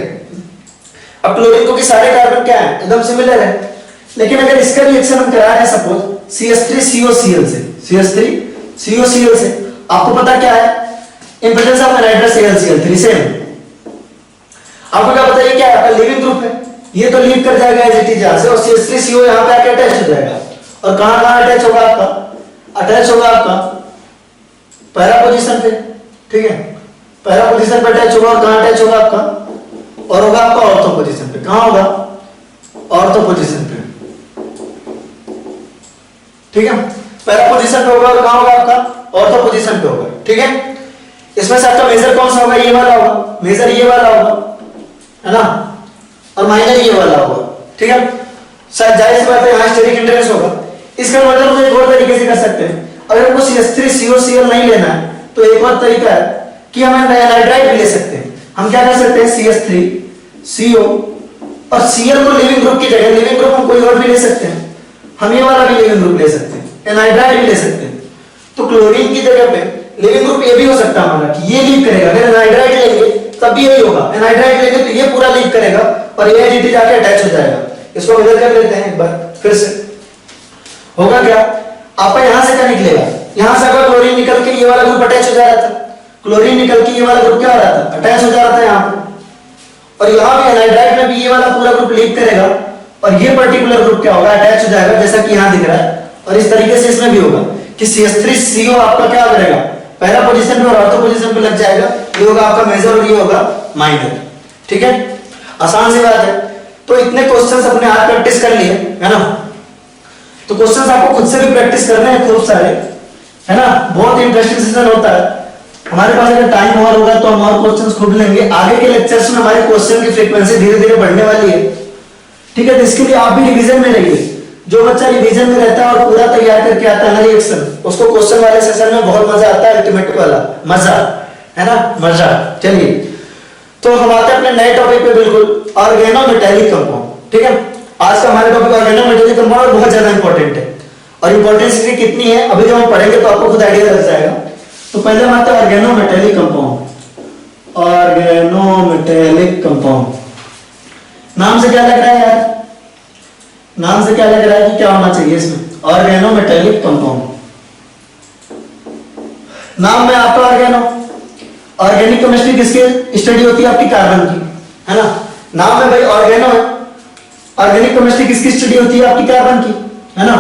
अब क्लोरीन को कि सारे कार्बन क्या है, एकदम सिमिलर है, लेकिन अगर इसका रिएक्शन हम करा रहे हैं सपोज CH3COCl से, CH3COCl से, आपको पता क्या है, in presence of anhydrous AlCl3 same. आपको क्या पता है, ये क्या है, आपका लिविंग ग्रुप है, ये तो लीव कर जाएगा एज इट इज यहां से, और CH3CO यहां पे आके अटैच हो जाएगा। और कहां कहां अटैच होगा आपका, अटैच होगा आपका पहला पोजीशन पे। ठीक है, पहला पोजीशन पे अटैच होगा, और कहां अटैच होगा आपका, और होगा आपका ऑर्थो पोजीशन पे। कहां होगा, ऑर्थो पोजीशन पे। ठीक है, पहला पोजीशन पे होगा, और कहां होगा आपका, ऑर्थो पोजीशन पे होगा। ठीक है, इसमें से आपका मेजर कौन सा होगा, ये वाला होगा, मेजर ये वाला होगा, है ना, और माइनर ये वाला होगा। ठीक है, शायद जाहिर सी बात है यहां स्टेरिक हिंड्रेंस होगा। इसका मतलब हम एक और तरीके से कर सकते हैं, अगर हमको CH3COCl नहीं लेना है तो एक और तरीका है कि हम एनाइड्राइड भी ले सकते हैं। हम क्या कर सकते हैं, CH3CO और Cl को लिविंग ग्रुप की जगह, लिविंग ग्रुप हम कोई और भी ले सकते हैं, हम ये वाला भी लिविंग ग्रुप ले सकते हैं, एनाइड्राइड भी ले सकते हैं। तो क्लोरीन की जगह पे लिविंग ग्रुप ये भी हो सकता है हमारा कि ये लीव करेगा, अगर एनाइड्राइड लेंगे तब भी यही होगा, एनाइड्राइड लेंगे तो ये पूरा लीव करेगा और ये एडिटी जाके अटैच हो जाएगा। इसको मेजर कर लेते हैं एक बार फिर से, होगा क्या, आपका यहां से क्या निकलेगा, यहां से अगर क्लोरीन निकल के ये वाला ग्रुप अटैच हो जा रहा था, क्लोरीन निकल के ये वाला ग्रुप क्या हो रहा था, अटैच हो जा रहा था यहां पे, और यहां भी एनाइड्राइड में भी ये वाला पूरा ग्रुप लीव करेगा और ये पर्टिकुलर ग्रुप क्या होगा, अटैच हो जाएगा, जैसा कि यहां दिख रहा है। और इस तरीके से इसमें भी होगा कि CH3CO आपका क्या करेगा, पहला पोजीशन पे और ऑर्थो पोजीशन पे लग जाएगा, ये होगा आपका मेजर और ये होगा माइनर। ठीक है, आसान सी बात है। तो इतने क्वेश्चंस अपने आप प्रैक्टिस कर लिए, है ना, तो क्वेश्चंस आपको खुद से भी प्रैक्टिस करने हैं खूब सारे, है ना, बहुत इंटरेस्टिंग सेशन होता है। हमारे पास अगर टाइम और होगा तो हम और क्वेश्चंस खुद लेंगे, आगे के लेक्चर्स में हमारे क्वेश्चन की फ्रीक्वेंसी धीरे धीरे बढ़ने वाली है। ठीक है, तो इसके लिए आप भी रिवीजन में रहिए। जो बच्चा रिवीजन में रहता है और पूरा तैयार करके आता है ना रिएक्शन, उसको क्वेश्चन वाले सेशन में बहुत मजा आता है, अल्टीमेट वाला मजा, है ना, मजा। चलिए, तो हम आते हैं अपने नए टॉपिक पे, बिल्कुल ऑर्गेनोमेटेलिक कंपाउंड। ठीक है, आज का हमारा टॉपिक ऑर्गेनोमेटेलिक कंपाउंड बहुत ज्यादा इंपॉर्टेंट है, और इंपॉर्टेंस इसकी कितनी है अभी जब हम पढ़ेंगे तो आपको खुद आइडिया लग जाएगा। तो पहले हम आते हैं ऑर्गेनोमेटेलिक कंपाउंड। ऑर्गेनोमेटेलिक कंपाउंड नाम से क्या लग रहा है यार, नाम से क्या लग रहा है कि क्या होना चाहिए इसमें, ऑर्गेनोमेटेलिक कंपाउंड। नाम में आपका ऑर्गेनो, ऑर्गेनिक केमिस्ट्री किसकी स्टडी होती है, आपकी कार्बन की, है ना, नाम में भाई ऑर्गेनो है, ऑर्गेनिक केमिस्ट्री किसकी स्टडी होती है, आपकी कार्बन की, है ना,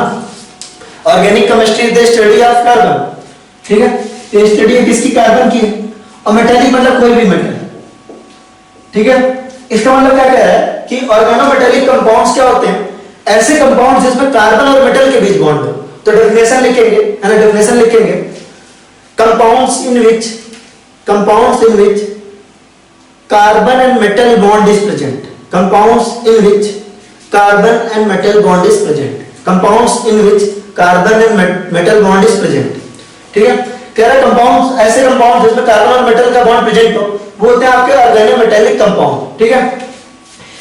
organic chemistry is the study of carbon. ठीक है, ये स्टडी है किसकी, कार्बन की है। और मेटेलिक मतलब कोई भी मेटल। ठीक है, इसका मतलब क्या कह रहा है कि ऑर्गेनोमेटेलिक कंपाउंड्स क्या होते हैं, ऐसे कंपाउंड्स जिसमें कार्बन और मेटल के बीच बॉन्ड हो। तो डेफिनेशन लिखेंगे, है ना, डेफिनेशन लिखेंगे, compounds in which carbon and metal bond is present, compounds in which carbon and metal bond is present, compounds in which carbon and metal bond is present. ठीक है, कह रहा है कंपाउंड्स, ऐसे कंपाउंड जिसमें कार्बन और metal का bond present हो, वो होते हैं आपके ऑर्गेनोमेटेलिक कंपाउंड। ठीक है,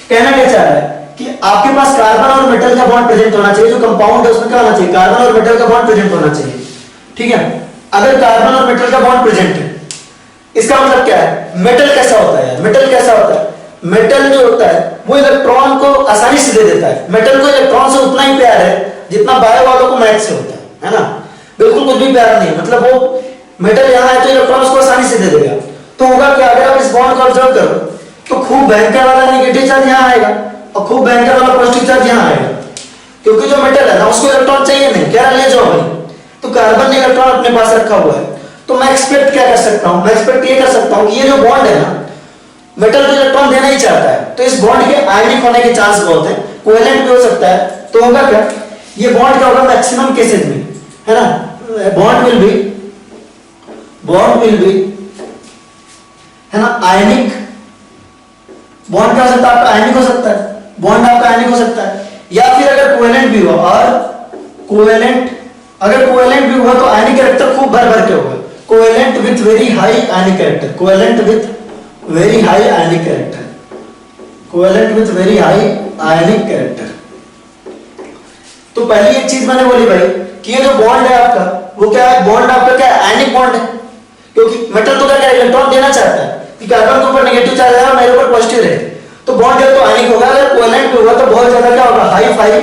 कहना क्या चाह रहा है कि आपके पास कार्बन और मेटल का बॉन्ड प्रेजेंट होना चाहिए, जो कंपाउंड है उसमें क्या होना चाहिए, कार्बन और मेटल का बॉन्ड प्रेजेंट होना चाहिए। ठीक है, अगर कार्बन और मेटल का बॉन्ड प्रेजेंट है, इसका मतलब क्या है, मेटल कैसा होता है, मेटल कैसा होता है, मेटल जो होता है वो इलेक्ट्रॉन को आसानी से दे देता है। मेटल को इलेक्ट्रॉन से उतना ही प्यार है जितना बायो वालों को मैथ से होता है ना, बिल्कुल कुछ भी प्यार नहीं, मतलब वो मेटल यहाँ है तो इलेक्ट्रॉन उसको आसानी से दे देगा। तो होगा क्या, अगर आप इस बॉन्ड को ऑब्जर्व करो तो खूब भयंकर वाला नेगेटिव चार्ज यहाँ आएगा और खूब भयंकर वाला पॉजिटिव चार्ज यहाँ आएगा, क्योंकि जो मेटल है ना उसको इलेक्ट्रॉन चाहिए नहीं, कह रहा ले जाओ भाई, तो कार्बन ने इलेक्ट्रॉन अपने पास रखा हुआ है। तो मैं एक्सपेक्ट क्या कर सकता हूं, मैं एक्सपेक्ट ये कर सकता हूं कि ये जो बॉन्ड है ना, मेटल को इलेक्ट्रॉन देना ही चाहता है, तो इस बॉन्ड के आयनिक होने के चांस बहुत है, कोवेलेंट भी हो सकता है। तो होगा क्या, ये बॉन्ड क्या होगा मैक्सिमम केसेस में, है ना, बॉन्ड विल बी, है ना, आयनिक बॉन्ड क्या हो सकता है आपका, आयनिक हो सकता है, बॉन्ड आपका आयनिक हो सकता है, या फिर अगर कोवेलेंट भी हुआ, और कोवेलेंट अगर कोवेलेंट भी हुआ तो आयनिक कैरेक्टर खूब भर भर के होगा, covalent with very high ionic character, covalent with very high ionic character, covalent with very high ionic character. तो पहली एक चीज मैंने बोली भाई कि ये जो बॉन्ड है आपका वो क्या है, बॉन्ड आपका क्या है, आयनिक बॉन्ड है, क्योंकि मेटल तो क्या इलेक्ट्रॉन देना चाहता है कि कार्बन के ऊपर नेगेटिव चार्ज है और मेरे ऊपर पॉजिटिव रहे, तो बॉन्ड है तो आयनिक होगा, अगर कोवेलेंट भी हुआ तो बहुत ज्यादा क्या होगा, हाई फाई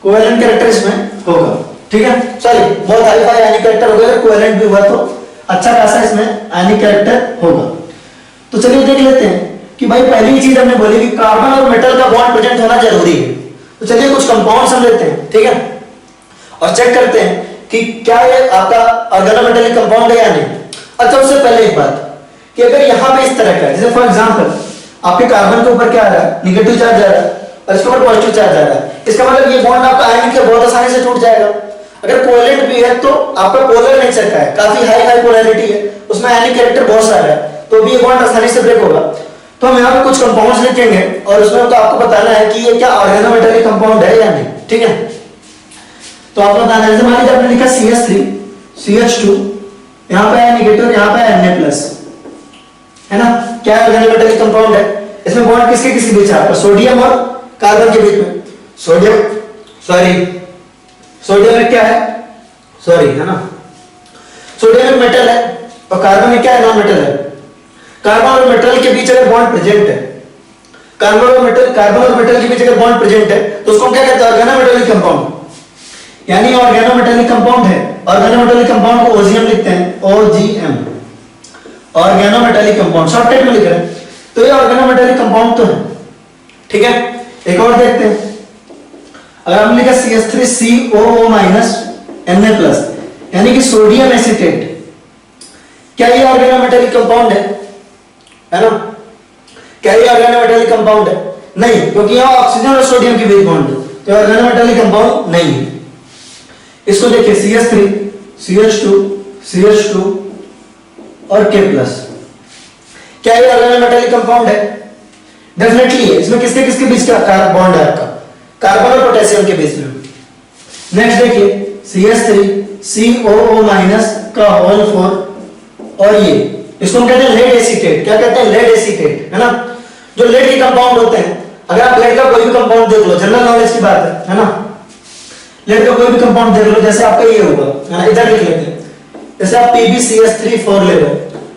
कोवेलेंट कैरेक्टर इसमें होगा, ठीक है, सॉरी बहुत हाई फाई आयनिक कैरेक्टर होगा, अगर कोवेलेंट भी हुआ तो अच्छा खासा इसमें आयनिक कैरेक्टर होगा। तो चलिए देख लेते हैं कि भाई पहली चीज हमने बोली कि कार्बन और मेटल का बॉन्ड प्रेजेंट होना जरूरी है, तो चलिए कुछ कंपाउंड हम लेते हैं, ठीक है, और चेक करते हैं कि क्या ये आपका ऑर्गेनोमेटेलिक कंपाउंड है या नहीं। अच्छा उससे पहले एक बात कि अगर यहाँ पे इस तरह का है, जैसे फॉर एग्जांपल आपके कार्बन के ऊपर क्या आ रहा है, नेगेटिव चार्ज आ रहा है और इसके ऊपर पॉजिटिव चार्ज आ रहा है, इसका मतलब ये बॉन्ड आपका आयनिक से बहुत आसानी से टूट जाएगा। अगर कोवेलेंट भी है तो आपका पोलर नेचर का है, काफी हाई पोलैरिटी है, उसमें आयनिक कैरेक्टर बहुत सारा है, तो भी ये बॉन्ड आसानी से ब्रेक होगा। तो हम यहाँ पे कुछ कंपाउंड्स लिखेंगे और उसमें तो आपको बताना है कि ये क्या ऑर्गेनोमेटेलिक कंपाउंड है या नहीं, ठीक है। तो आपको बताना है, जैसे मान लीजिए आपने लिखा CH3 CH2, यहाँ पे है नेगेटिव, यहाँ पे है Na+, है ना, क्या ऑर्गेनोमेटेलिक कंपाउंड है, इसमें बॉन्ड किसके किसके बीच है आपका, सोडियम और कार्बन के बीच में, सोडियम में क्या है, है ना, सोडियम में मेटल है और कार्बन में क्या है, नॉन मेटल है। कार्बन और मेटल के बीच अगर बॉन्ड प्रेजेंट है, कार्बन और मेटल के बीच अगर बॉन्ड प्रेजेंट है तो उसको क्या कहते हैं, ऑर्गेनोमेटेलिक कंपाउंड, यानी ऑर्गेनोमेटेलिक कंपाउंड है। ऑर्गेनोमेटेलिक कंपाउंड को OGM लिखते हैं, OGM, ऑर्गेनोमेटेलिक कंपाउंड शॉर्टकट में लिख रहे हैं, तो ये ऑर्गेनोमेटेलिक कंपाउंड तो है, ठीक है। एक और देखते हैं, अगर हमने लिखा CH3COO- Na+, यानी कि सोडियम एसीटेट, क्या ये ऑर्गेनोमेटेलिक कंपाउंड है ना, क्या ये ऑर्गेनोमेटेलिक कंपाउंड है, नहीं, क्योंकि यहाँ ऑक्सीजन और सोडियम के बीच बॉन्ड है, तो ऑर्गेनोमेटेलिक कंपाउंड नहीं है। इसको देखिए CH3 CH2 और K+, क्या ये ऑर्गेनोमेटेलिक कंपाउंड है, डेफिनेटली है। इसमें किसके किसके बीच का बॉन्ड है आपका, कार्बन और पोटेशियम के बीच में। नेक्स्ट देखिए CH3COO- का होल 4, और ये इसको हम कहते हैं लेड एसीटेट, क्या कहते हैं, लेड एसीटेट, है ना। जो लेड के कंपाउंड होते हैं, अगर आप लेड का कोई भी कंपाउंड देख लो, जनरल नॉलेज की बात है ना, लेड का कोई भी कंपाउंड देख लो, जैसे आपका ये होगा, है ना, इधर लिख लेते हैं, जैसे आप PbCH3 4 ले लो,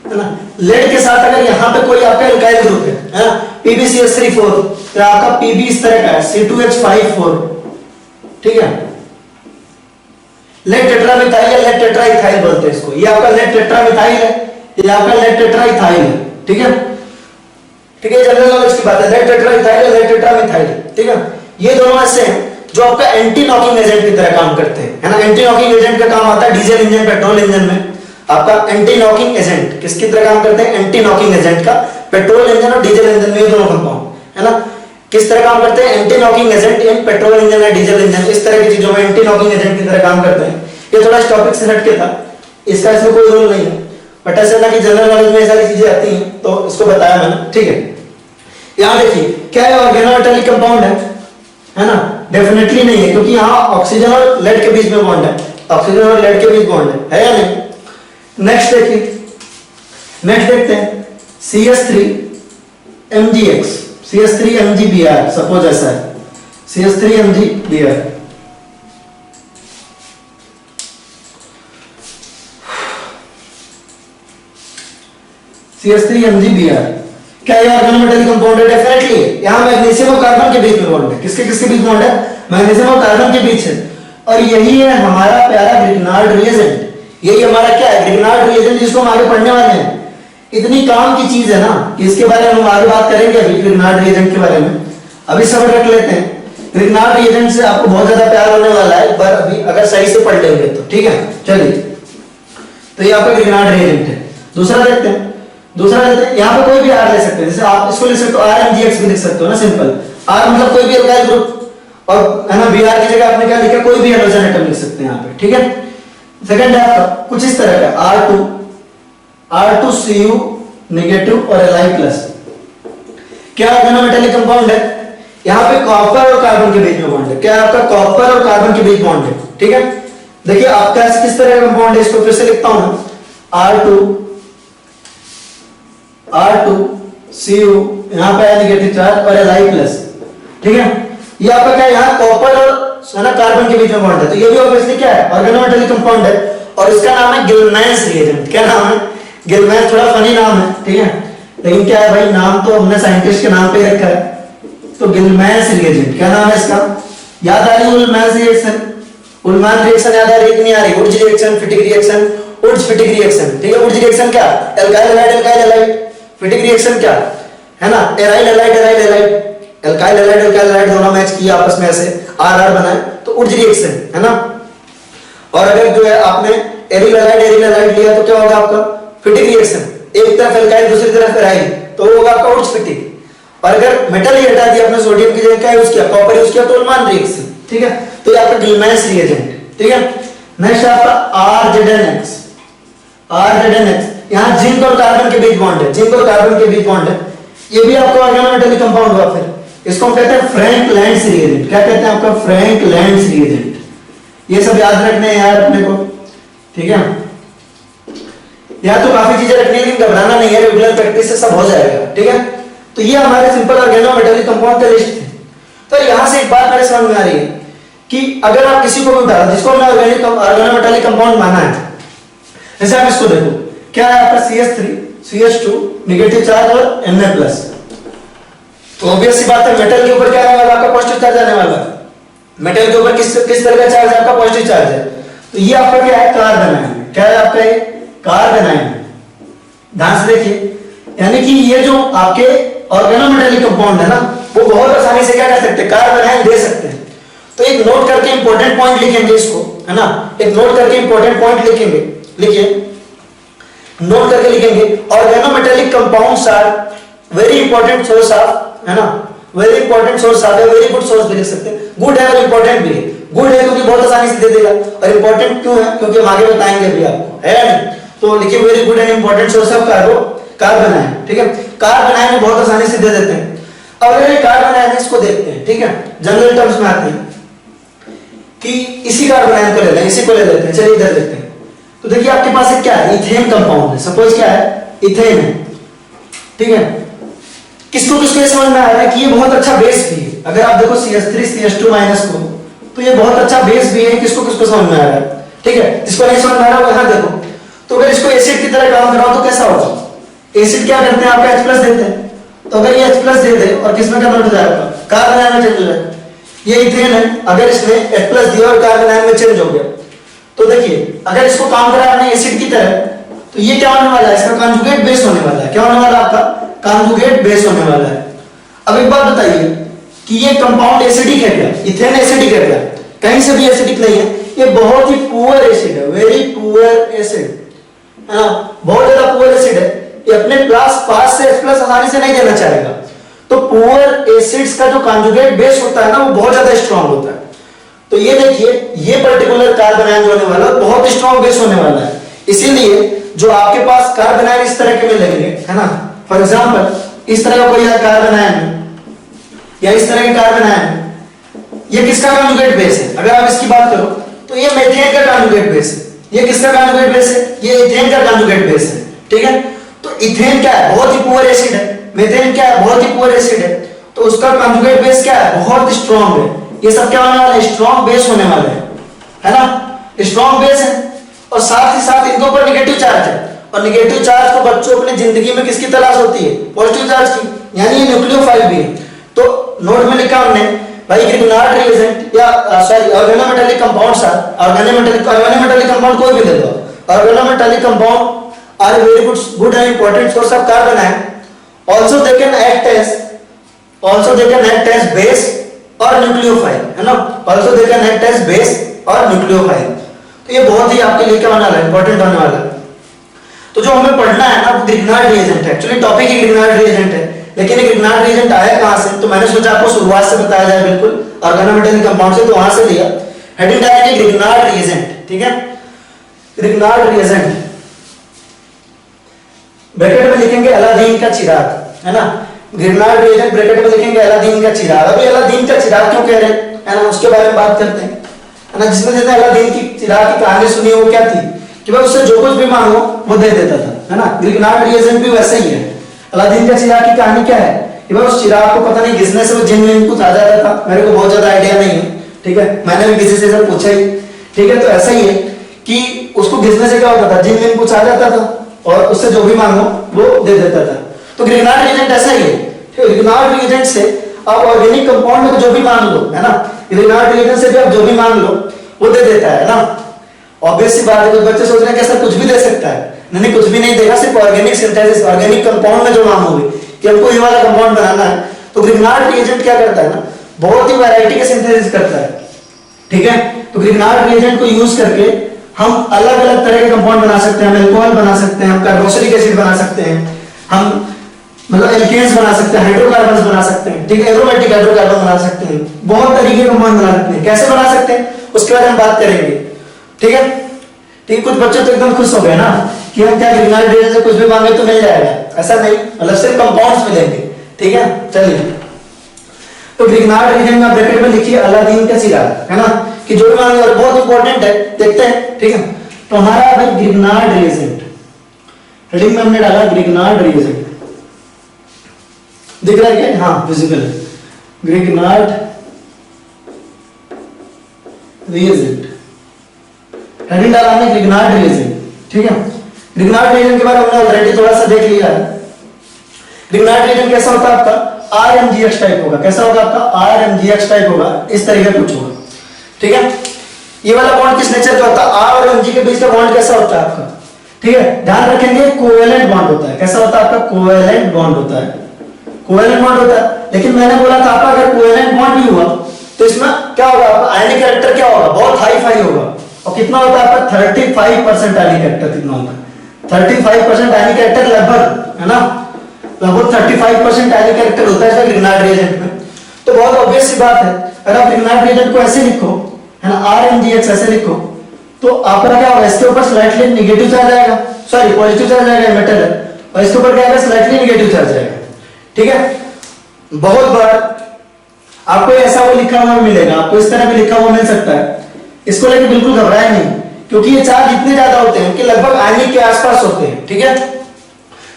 है ना, लेड के साथ अगर यहाँ पे कोई आपका एल्काइल ग्रुप है ना, PbCH3 4, तो आपका Pb इस तरह का है, C2H5 4, ठीक है, लेड टेट्रामिथाइल या लेड टेट्राइथाइल बोलते हैं इसको, ये आपका लेड टेट्रामिथाइल है, ये आपका लेड टेट्राइथाइल है, ठीक है, जनरल नॉलेज की बात है, लेड टेट्राइथाइल या लेड टेट्रामिथाइल, ठीक है। ये दोनों ऐसे हैं जो आपका एंटी नॉकिंग एजेंट की तरह काम करते हैं, है ना। एंटी नॉकिंग एजेंट का काम आता है डीजल इंजन, पेट्रोल इंजन में आपका एंटी नॉकिंग एजेंट किसकी तरह काम करते हैं, एंटी नॉकिंग एजेंट का पेट्रोल इंजन और डीजल इंजन में, ये दोनों कंपाउंड, है ना, किस तरह काम करते हैं, anti knocking agent in petrol engine या डीजल इंजन, इस तरह की चीजों में एंटी नॉकिंग एजेंट की तरह काम करते हैं। ये थोड़ा इस टॉपिक से हटके था, इसका इसमें कोई रोल नहीं है, बट ऐसा ना कि जनरल नॉलेज में सारी चीजें आती हैं तो इसको बताया मैंने, ठीक है। यहां देखिए क्या है, ऑर्गेनोमेटेलिक कंपाउंड है ना, डेफिनेटली नहीं है, क्योंकि यहाँ ऑक्सीजन और लेड के बीच में बॉन्ड है, ऑक्सीजन और लेड के बीच बॉन्ड है या नहीं। नेक्स्ट देखिए, नेक्स्ट देखते हैं CH3MgX, CH3MgBr, सपोज ऐसा है CH3MgBr, CH3MgBr, क्या ये ऑर्गेनोमेटेलिक कंपाउंड है, डेफिनेटली है। यहाँ मैग्नीशियम और कार्बन के बीच में बॉन्ड है, किसके किसके बीच बॉन्ड है, मैग्नीशियम और कार्बन के बीच है, और यही है हमारा प्यारा ग्रिग्नार्ड रिएजेंट, यही हमारा क्या है, ग्रिग्नार्ड रिएजेंट, जिसको हम आगे पढ़ने वाले हैं। इतनी काम की चीज है ना कि इसके बारे में हम आगे बात करेंगे अभी, ग्रिग्नार्ड रिएजेंट के बारे में। अभी सब रख लेते हैं, ग्रिग्नार्ड रिएजेंट से आपको बहुत ज्यादा प्यार होने वाला है, पर अभी अगर सही से पढ़ लेंगे तो, ठीक है। चलिए, तो ये आपका ग्रिग्नार्ड रिएजेंट है। दूसरा देखते हैं, यहाँ पे कोई भी R ले सकते हैं, जैसे आप इसको लिख सकते हो RMgX भी लिख सकते हो ना, सिंपल, R मतलब कोई भी एल्काइल ग्रुप, और है ना, Br की जगह आपने क्या लिखा, कोई भी हाइड्रोजन एटम लिख सकते हैं यहाँ पे, ठीक है। सेकंड है आपका कुछ इस तरह का R2Cu नेगेटिव और Li+, क्या ऑर्गेनोमेटेलिक कंपाउंड है? यहाँ पे कॉपर और कार्बन के बीच में बॉन्ड है। क्या आपका कॉपर और कार्बन के बीच बॉन्ड है, ठीक है। देखिए आपका किस तरह का कंपाउंड है, इसको फिर से लिखता हूं, R2Cu, यहाँ पे नेगेटिव चार्ज और Li+, ठीक है। ये आपका क्या है, यहाँ कॉपर और ना कार्बन के बीच में बॉन्ड है, तो ये भी ऑब्वियसली क्या है, ऑर्गेनोमेटेलिक कंपाउंड है। और इसका नाम है गिलमैन्स रिएजेंट। क्या नाम है? गिलमैन्स। थोड़ा फनी नाम है, ठीक है, लेकिन क्या है भाई, नाम तो हमने साइंटिस्ट के नाम पे रखा है। तो गिलमैन्स रिएजेंट, क्या नाम है इसका? याद आ रही है उल्मान्स रिएक्शन? उल्मान रिएक्शन याद आ रही है कि नहीं आ रही? Wurtz reaction, Fittig reaction, Wurtz Fittig reaction, ठीक है। वुड्स रिएक्शन क्या? Alkyl halide alkyl halide. Fittig reaction क्या है ना, aryl halide aryl halide, alkyl halide alkyl halide दोनों मैच किए आपस में, ऐसे आर आर बनाए तो वुड्स रिएक्शन है ना। और अगर जो है आपने एरिल हैलाइड लिया तो क्या होगा आपका? फिटिक रिएक्शन। एक तरफ एल्काइल दूसरी तरफ एराइल, तो वो होगा आपका वुड्स फिटिक। और अगर मेटल ही हटा दिया आपने, सोडियम की जगह क्या यूज किया, कॉपर यूज किया, तो उल्मान रिएक्शन, ठीक है। तो ये आपका गिलमैन्स रिएजेंट, ठीक है। नेक्स्ट आपका RZNX। यहाँ जिंक और कार्बन के बीच बॉन्ड है, जिंक और कार्बन के बीच बॉन्ड है, ये भी आपका ऑर्गेनोमेटेलिक कंपाउंड हुआ। फिर इसको हम कहते हैं फ्रैंक लैंड्स रिएजेंट। क्या कहते हैं आपका? Frank lands reagent. ये सब याद रखने हैं यार अपने को, ठीक है। यार तो काफी चीजें रखनी है, लेकिन घबराना नहीं है, रेगुलर प्रैक्टिस से सब हो जाएगा, ठीक है। तो ये हमारे सिंपल ऑर्गेनोमेटेलिक कंपाउंड का लिस्ट है। तो यहां से एक बात मेरे समझ में आ रही है कि अगर आप किसी को भी उठा लो जिसको हमने ऑर्गेनोमेटेलिक कंपाउंड माना है, जैसे आप इसको देखो, क्या है आपका CH3 CH2 नेगेटिव चार्ज और Na+, तो ऑब्वियस सी बात है मेटल के ऊपर क्या आने वाला? आपका पॉजिटिव चार्ज आने वाला है। मेटल के ऊपर किस तरह का चार्ज है? आपका पॉजिटिव चार्ज है। तो ये आपका क्या है? Carbon ion. क्या है आपका? ये कार्बन आयन। ध्यान से देखिए, यानी कि ये जो आपके ऑर्गेनोमेटेलिक कंपाउंड है ना, वो बहुत आसानी से क्या कर सकते हैं? कार्बन आयन दे सकते हैं। तो एक नोट करके इंपॉर्टेंट पॉइंट लिखेंगे इसको, है ना, एक नोट करके इंपॉर्टेंट पॉइंट लिखेंगे, लिखिए, नोट करके लिखेंगे, organometallic compounds are very important source of, है ना, very important source of, very good source भी लिख सकते हैं। गुड है और इंपॉर्टेंट भी है। गुड है क्योंकि बहुत आसानी से दे देगा, और इंपॉर्टेंट क्यों है? क्योंकि हम आगे बताएंगे अभी आपको, है ना। तो लिखिए very good and important source of carbon ion, ठीक है। कार्बन आयन बहुत आसानी से दे देते हैं। अब अगर ये कार्बन आयन इसको देखते हैं, ठीक है, जनरल टर्म्स में आते हैं कि इसी कार्बन आयन को ले लें, इसी को ले लेते हैं, चलिए इधर देखते हैं। तो देखिए आपके पास एक क्या है? इथेन कंपाउंड है। सपोज क्या है? इथेन है, ठीक है। किसको किसको समझ में आ रहा है कि ये बहुत अच्छा बेस भी है। अगर आप देखो CH3 CH2- को, तो ये बहुत अच्छा बेस भी है। किसको किसको समझ में आ रहा है, ठीक है। जिसको नहीं समझ में आ रहा है यहां देखो। तो अगर इसको एसिड की तरह काम कराओ तो कैसा होगा? एसिड क्या करते हैं? आपका H+ देते हैं। तो अगर ये H+ दे दे और किसमें कन्वर्ट हो जाएगा? कार्बन आयन में चेंज हो जाएगा। ये इथेन है, अगर इसने H+ दिया और कार्बन आयन में चेंज हो गया, तो देखिए अगर इसको काम करा आपने एसिड की तरह, तो ये क्या होने वाला है? इसका कॉन्जुगेट बेस होने वाला है। क्या होने वाला है? आपका कॉन्जुगेट बेस होने वाला है। अब एक बात बताइए कि ये कंपाउंड एसिडिक है क्या? इथेन एसिडिक है क्या? कहीं से भी एसिडिक नहीं है। ये बहुत ही पुअर एसिड है, वेरी पुअर एसिड, है ना, बहुत ज्यादा पुअर एसिड है। ये अपने पास से H+ आसानी से नहीं देना चाहेगा। तो पुअर एसिड्स का जो कॉन्जुगेट बेस होता है ना, वो बहुत ज्यादा स्ट्रांग होता है। तो ये देखिए, ये पर्टिकुलर कार्बन आयन जो होने वाला है बहुत स्ट्रांग बेस होने वाला है। इसीलिए जो आपके पास कार्बन आयन इस तरह के मिलेंगे, है ना, फॉर एग्जांपल इस तरह का कोई कार्बन आयन या इस तरह के कार्बन आयन, ये किसका कॉन्जुगेट बेस है? अगर आप इसकी बात करो तो ये मीथेन का कॉन्जुगेट बेस है। ये किसका कॉन्जुगेट बेस है? ये इथेन का कॉन्जुगेट बेस है, ठीक है। तो इथेन क्या है? बहुत ही पुअर एसिड है। मीथेन क्या है? बहुत ही पुअर एसिड है। तो उसका कॉन्जुगेट बेस क्या है? बहुत स्ट्रांग है। ये सब क्या होने वाला है? स्ट्रांग बेस होने वाला है ना, स्ट्रांग बेस है। और साथ ही साथ इनके ऊपर नेगेटिव चार्ज है, और नेगेटिव चार्ज को बच्चों अपनी जिंदगी में किसकी तलाश होती है? पॉजिटिव चार्ज की, यानी ये न्यूक्लियोफाइल भी है। तो नोट में लिखा हमने भाई ग्रिग्नार्ड रिएजेंट या sorry organometallic compounds are organometallic compound कोई भी ले लो, organometallic compound are very good and important source of carbon ion. Also they can act as base और न्यूक्लियोफाइल, है ना, also they can act as base और nucleophile. तो ये बहुत ही आपके लिए क्या होने वाला है? इंपॉर्टेंट होने वाला है। तो जो हमें पढ़ना है ना, ग्रिग्नार्ड रिएजेंट है। एक्चुअली टॉपिक ही ग्रिग्नार्ड रिएजेंट है, लेकिन ये ग्रिग्नार्ड रिएजेंट आया कहां से? तो मैंने सोचा आपको शुरुआत से बताया जाए, बिल्कुल ऑर्गेनोमेटेलिक कंपाउंड से, तो वहां से लिया। हेडिंग डालेंगे ग्रिग्नार्ड रिएजेंट, ठीक है। ग्रिग्नार्ड रिएजेंट ब्रैकेट में लिखेंगे अलादीन का चिराग, है ना। ग्रिग्नार्ड रिएजेंट ब्रैकेट में लिखेंगे अलादीन का चिराग। अभी अलादीन का चिराग क्यों कह रहे हैं, है ना, उसके बारे में बात करते हैं, है ना। जिसने जिसने अलादीन की चिराग की कहानी सुनी वो क्या थी कि भाई उससे जो कुछ भी मांगो वो दे देता था, है ना। ग्रिग्नार्ड रिएजेंट भी वैसा ही है। अलादीन का चिराग की कहानी क्या है कि भाई उस चिराग को पता नहीं घिसने से वो जिन में कुछ आ जाता था, मेरे को बहुत ज्यादा आइडिया नहीं है, ठीक है, मैंने भी किसी से पूछा ही, ठीक है। तो ऐसा ही है कि उसको घिसने से क्या होता था, जिन में कुछ आ जाता था और उससे जो भी मांगो वो दे देता था। तो ग्रिग्नार्ड रिएजेंट ऐसा ही है। ग्रिग्नार्ड रिएजेंट से आप ऑर्गेनिक कंपाउंड में जो भी मांग लो, है ना, ग्रिग्नार्ड रिएजेंट से भी आप जो भी मांग लो वो दे देता है ना। ऑब्वियस सी बात है, कुछ बच्चे सोच रहे हैं कि सर कुछ भी दे सकता है, नहीं कुछ भी नहीं देगा, सिर्फ ऑर्गेनिक सिंथेसिस, ऑर्गेनिक कंपाउंड में जो मांगोगे कि हमको ये वाला कंपाउंड बनाना है, तो ग्रिग्नार्ड रिएजेंट क्या करता है ना, बहुत ही वैरायटी के सिंथेसिस करता है, ठीक है। तो ग्रिग्नार्ड रिएजेंट को यूज करके हम अलग अलग तरह के कंपाउंड बना सकते हैं, हम अल्कोहल बना सकते हैं, हम कार्बोक्सिलिक एसिड बना सकते हैं, हम मतलब एल्केन्स बना सकते हैं, हाइड्रोकार्बन्स बना सकते हैं, ठीक है, एरोमेटिक हाइड्रोकार्बन बना सकते हैं, बहुत तरीके के कंपाउंड बना सकते हैं। कैसे बना सकते हैं उसके बारे में बात करेंगे, ठीक है। ठीक, कुछ बच्चे तो एकदम खुश हो गए ना कि हम क्या ग्रिग्नार्ड रिएजेंट से कुछ भी मांगे तो मिल जाएगा, ऐसा नहीं, मतलब सिर्फ कंपाउंड्स मिलेंगे, ठीक है। चलिए, तो ग्रिग्नार्ड रिएजेंट में ब्रैकेट में लिखिए अलादीन का चिराग, है ना, कि जो भी मांगे, और बहुत इंपॉर्टेंट है, देखते हैं, ठीक है। तो हमारा भाई ग्रिग्नार्ड रिएजेंट, हेडिंग में हमने डाला ग्रिग्नार्ड रिएजेंट, दिख रहा है क्या, हाँ विजिबल है, ग्रिग्नार्ड रिएजेंट, हेडिंग डाला हमने ग्रिग्नार्ड रिएजेंट, ठीक है। ग्रिग्नार्ड रिएजेंट के बारे में हमने ऑलरेडी थोड़ा सा देख लिया है। ग्रिग्नार्ड रिएजेंट कैसा होता है आपका, RMGX टाइप होगा, कैसा होगा आपका, RMGX टाइप होगा, इस तरीके का कुछ होगा, ठीक है। ये वाला बॉन्ड किस नेचर का होता है, R और Mg के बीच का बॉन्ड कैसा होता है आपका, ठीक है, ध्यान रखेंगे कोवेलेंट बॉन्ड होता है, कैसा होता है आपका, कोवेलेंट बॉन्ड होता है, कोवेलेंट बॉन्ड होता है। लेकिन मैंने बोला था आपका अगर कोवेलेंट बॉन्ड भी हुआ तो इसमें क्या होगा आपका, आयनिक कैरेक्टर क्या होगा, बहुत हाई फाई होगा, और कितना होता है आपका 35% आयनिक कैरेक्टर, कितना होता है 35% आयनिक कैरेक्टर, लगभग, है ना, लगभग 35% आयनिक कैरेक्टर होता है ग्रिग्नार्ड रिएजेंट में। तो बहुत ऑब्वियस सी बात है, अगर आप ग्रिग्नार्ड रिएजेंट को ऐसे लिखो, है ना, RMGX ऐसे लिखो, तो आपका क्या होगा, इसके ऊपर स्लाइटली नेगेटिव चार्ज आएगा, सॉरी पॉजिटिव चार्ज आएगा, मेटल है, और इसके ऊपर क्या आएगा, स्लाइटली नेगेटिव चार्ज आएगा, ठीक है। बहुत बार आपको ऐसा वो लिखा हुआ मिलेगा, आपको इस तरह भी लिखा हुआ मिल सकता है, इसको लेकर बिल्कुल घबराए नहीं, क्योंकि ये चार्ज इतने ज्यादा होते हैं कि लगभग आयनिक के आसपास होते हैं, ठीक है।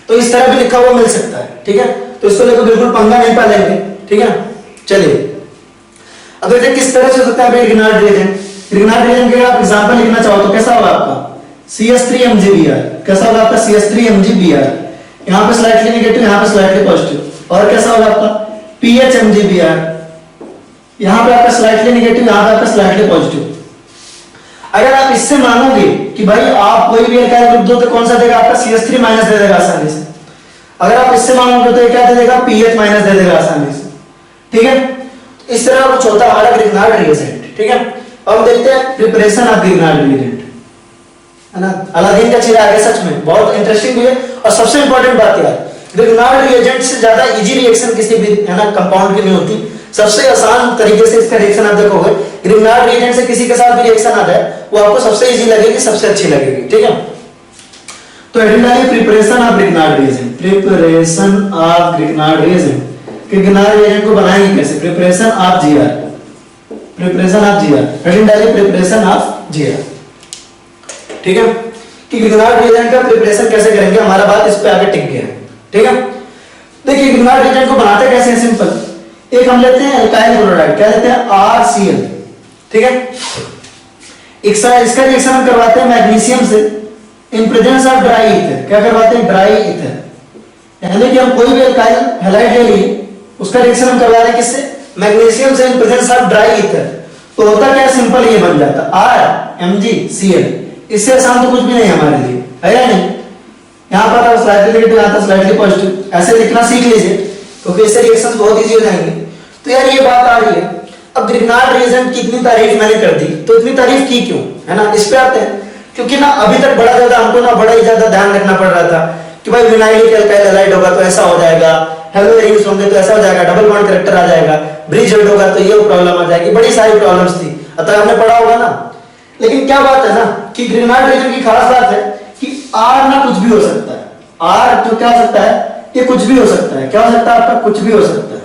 तो इस तरह भी लिखा हुआ मिल सकता है, ठीक है, तो इसको लेकर बिल्कुल पंगा नहीं पालेंगे, ठीक है। चलिए, अब देखिए किस तरह से हो सकता है ग्रिग्नार्ड रिएजेंट। ग्रिग्नार्ड रिएजेंट के आप एग्जांपल लिखना चाहो तो कैसा होगा आपका, CH3MgBr, कैसा होगा आपका, CH3MgBr, यहाँ पे स्लाइटली नेगेटिव, यहाँ पे स्लाइटली पॉजिटिव, और कैसा होगा आपका PHMgBr, यहाँ पे आपका स्लाइटली नेगेटिव, यहाँ पे आपका स्लाइटली पॉजिटिव। अगर आप इससे मानोगे कि भाई आप कोई भी एल्काइल ग्रुप दो तो कौन सा देगा आपका, CH3 माइनस दे देगा आसानी से। अगर आप इससे मानोगे तो ये क्या दे देगा, PH माइनस दे देगा आसानी से, ठीक है। इस तरह कुछ होता है हमारा ग्रिग्नार्ड रिएजेंट, ठीक है। अब देखते हैं प्रिपरेशन ऑफ ग्रिग्नार्ड रिएजेंट, है ना, अलादीन का चिराग है, सच में बहुत इंटरेस्टिंग भी है। और सबसे इंपॉर्टेंट बात यार, ग्रिग्नार्ड रिएजेंट से ज्यादा इजी रिएक्शन किसी भी, है ना, कंपाउंड की नहीं होती। सबसे आसान तरीके से इसका रिएक्शन आप देखोगे, ग्रिग्नार्ड रिएजेंट से किसी के साथ भी रिएक्शन आ जाए वो आपको सबसे इजी लगेगी, सबसे अच्छी लगेगी, ठीक है। तो हेडिंग डालिए preparation of Grignard reagent, preparation of Grignard reagent, Grignard reagent को बनाएंगे कैसे, preparation of GR, preparation of GR, heading डालिए प्रिपरेशन ऑफ GR, ठीक है, कि ग्रिग्नार्ड रिएजेंट का प्रिपरेशन कैसे करेंगे, हमारा बात इस पे आगे टिक गया है, ठीक है। देखिए ग्रिग्नार्ड रिएजेंट को बनाते कैसे हैं, सिंपल, एक हम लेते हैं अल्काइल क्लोराइड, क्या लेते हैं, RCl, ठीक है। इसका रिएक्शन हम करवाते हैं मैग्नीशियम से इन प्रेजेंस ऑफ ड्राई ईथर, क्या करवाते हैं, ड्राई ईथर, यानी कि हम कोई भी अल्काइल हैलाइड ले लिए उसका रिएक्शन हम करवा रहे हैं किससे, मैग्नीशियम से इन प्रेजेंस ऑफ ड्राई ईथर। तो होता क्या, सिंपल ये बन जाता RMgCl, इससे आसान तो कुछ भी नहीं हमारे लिए, है या नहीं। यहाँ पर आप स्लाइटली नेगेटिव, यहाँ पर स्लाइटली पॉजिटिव, ऐसे लिखना सीख लीजिए क्योंकि इससे रिएक्शंस बहुत इजी हो जाएंगे। तो यार ये बात आ रही है, अब ग्रिग्नार्ड रिएजेंट की इतनी तारीफ मैंने कर दी, तो इतनी तारीफ की क्यों, है ना, इस पे आते हैं। क्योंकि ना अभी तक बड़ा ज्यादा हमको ना बड़ा ही ज्यादा ध्यान रखना पड़ रहा था कि भाई विनाइलिक अल्काइल हैलाइड होगा तो ऐसा हो जाएगा, हेलो रिंग्स होंगे तो ऐसा हो जाएगा, डबल बॉन्ड कैरेक्टर आ जाएगा, ब्रिज हेड होगा तो ये प्रॉब्लम आ जाएगी, बड़ी सारी प्रॉब्लम्स थी, अतः हमने पढ़ा होगा ना। लेकिन क्या बात है ना कि ग्रिग्नार्ड रिएजेंट की खास बात है कि R ना कुछ भी हो सकता है, R जो क्या हो सकता है, ये कुछ भी हो सकता है। क्या हो सकता है आपका? कुछ भी हो सकता है।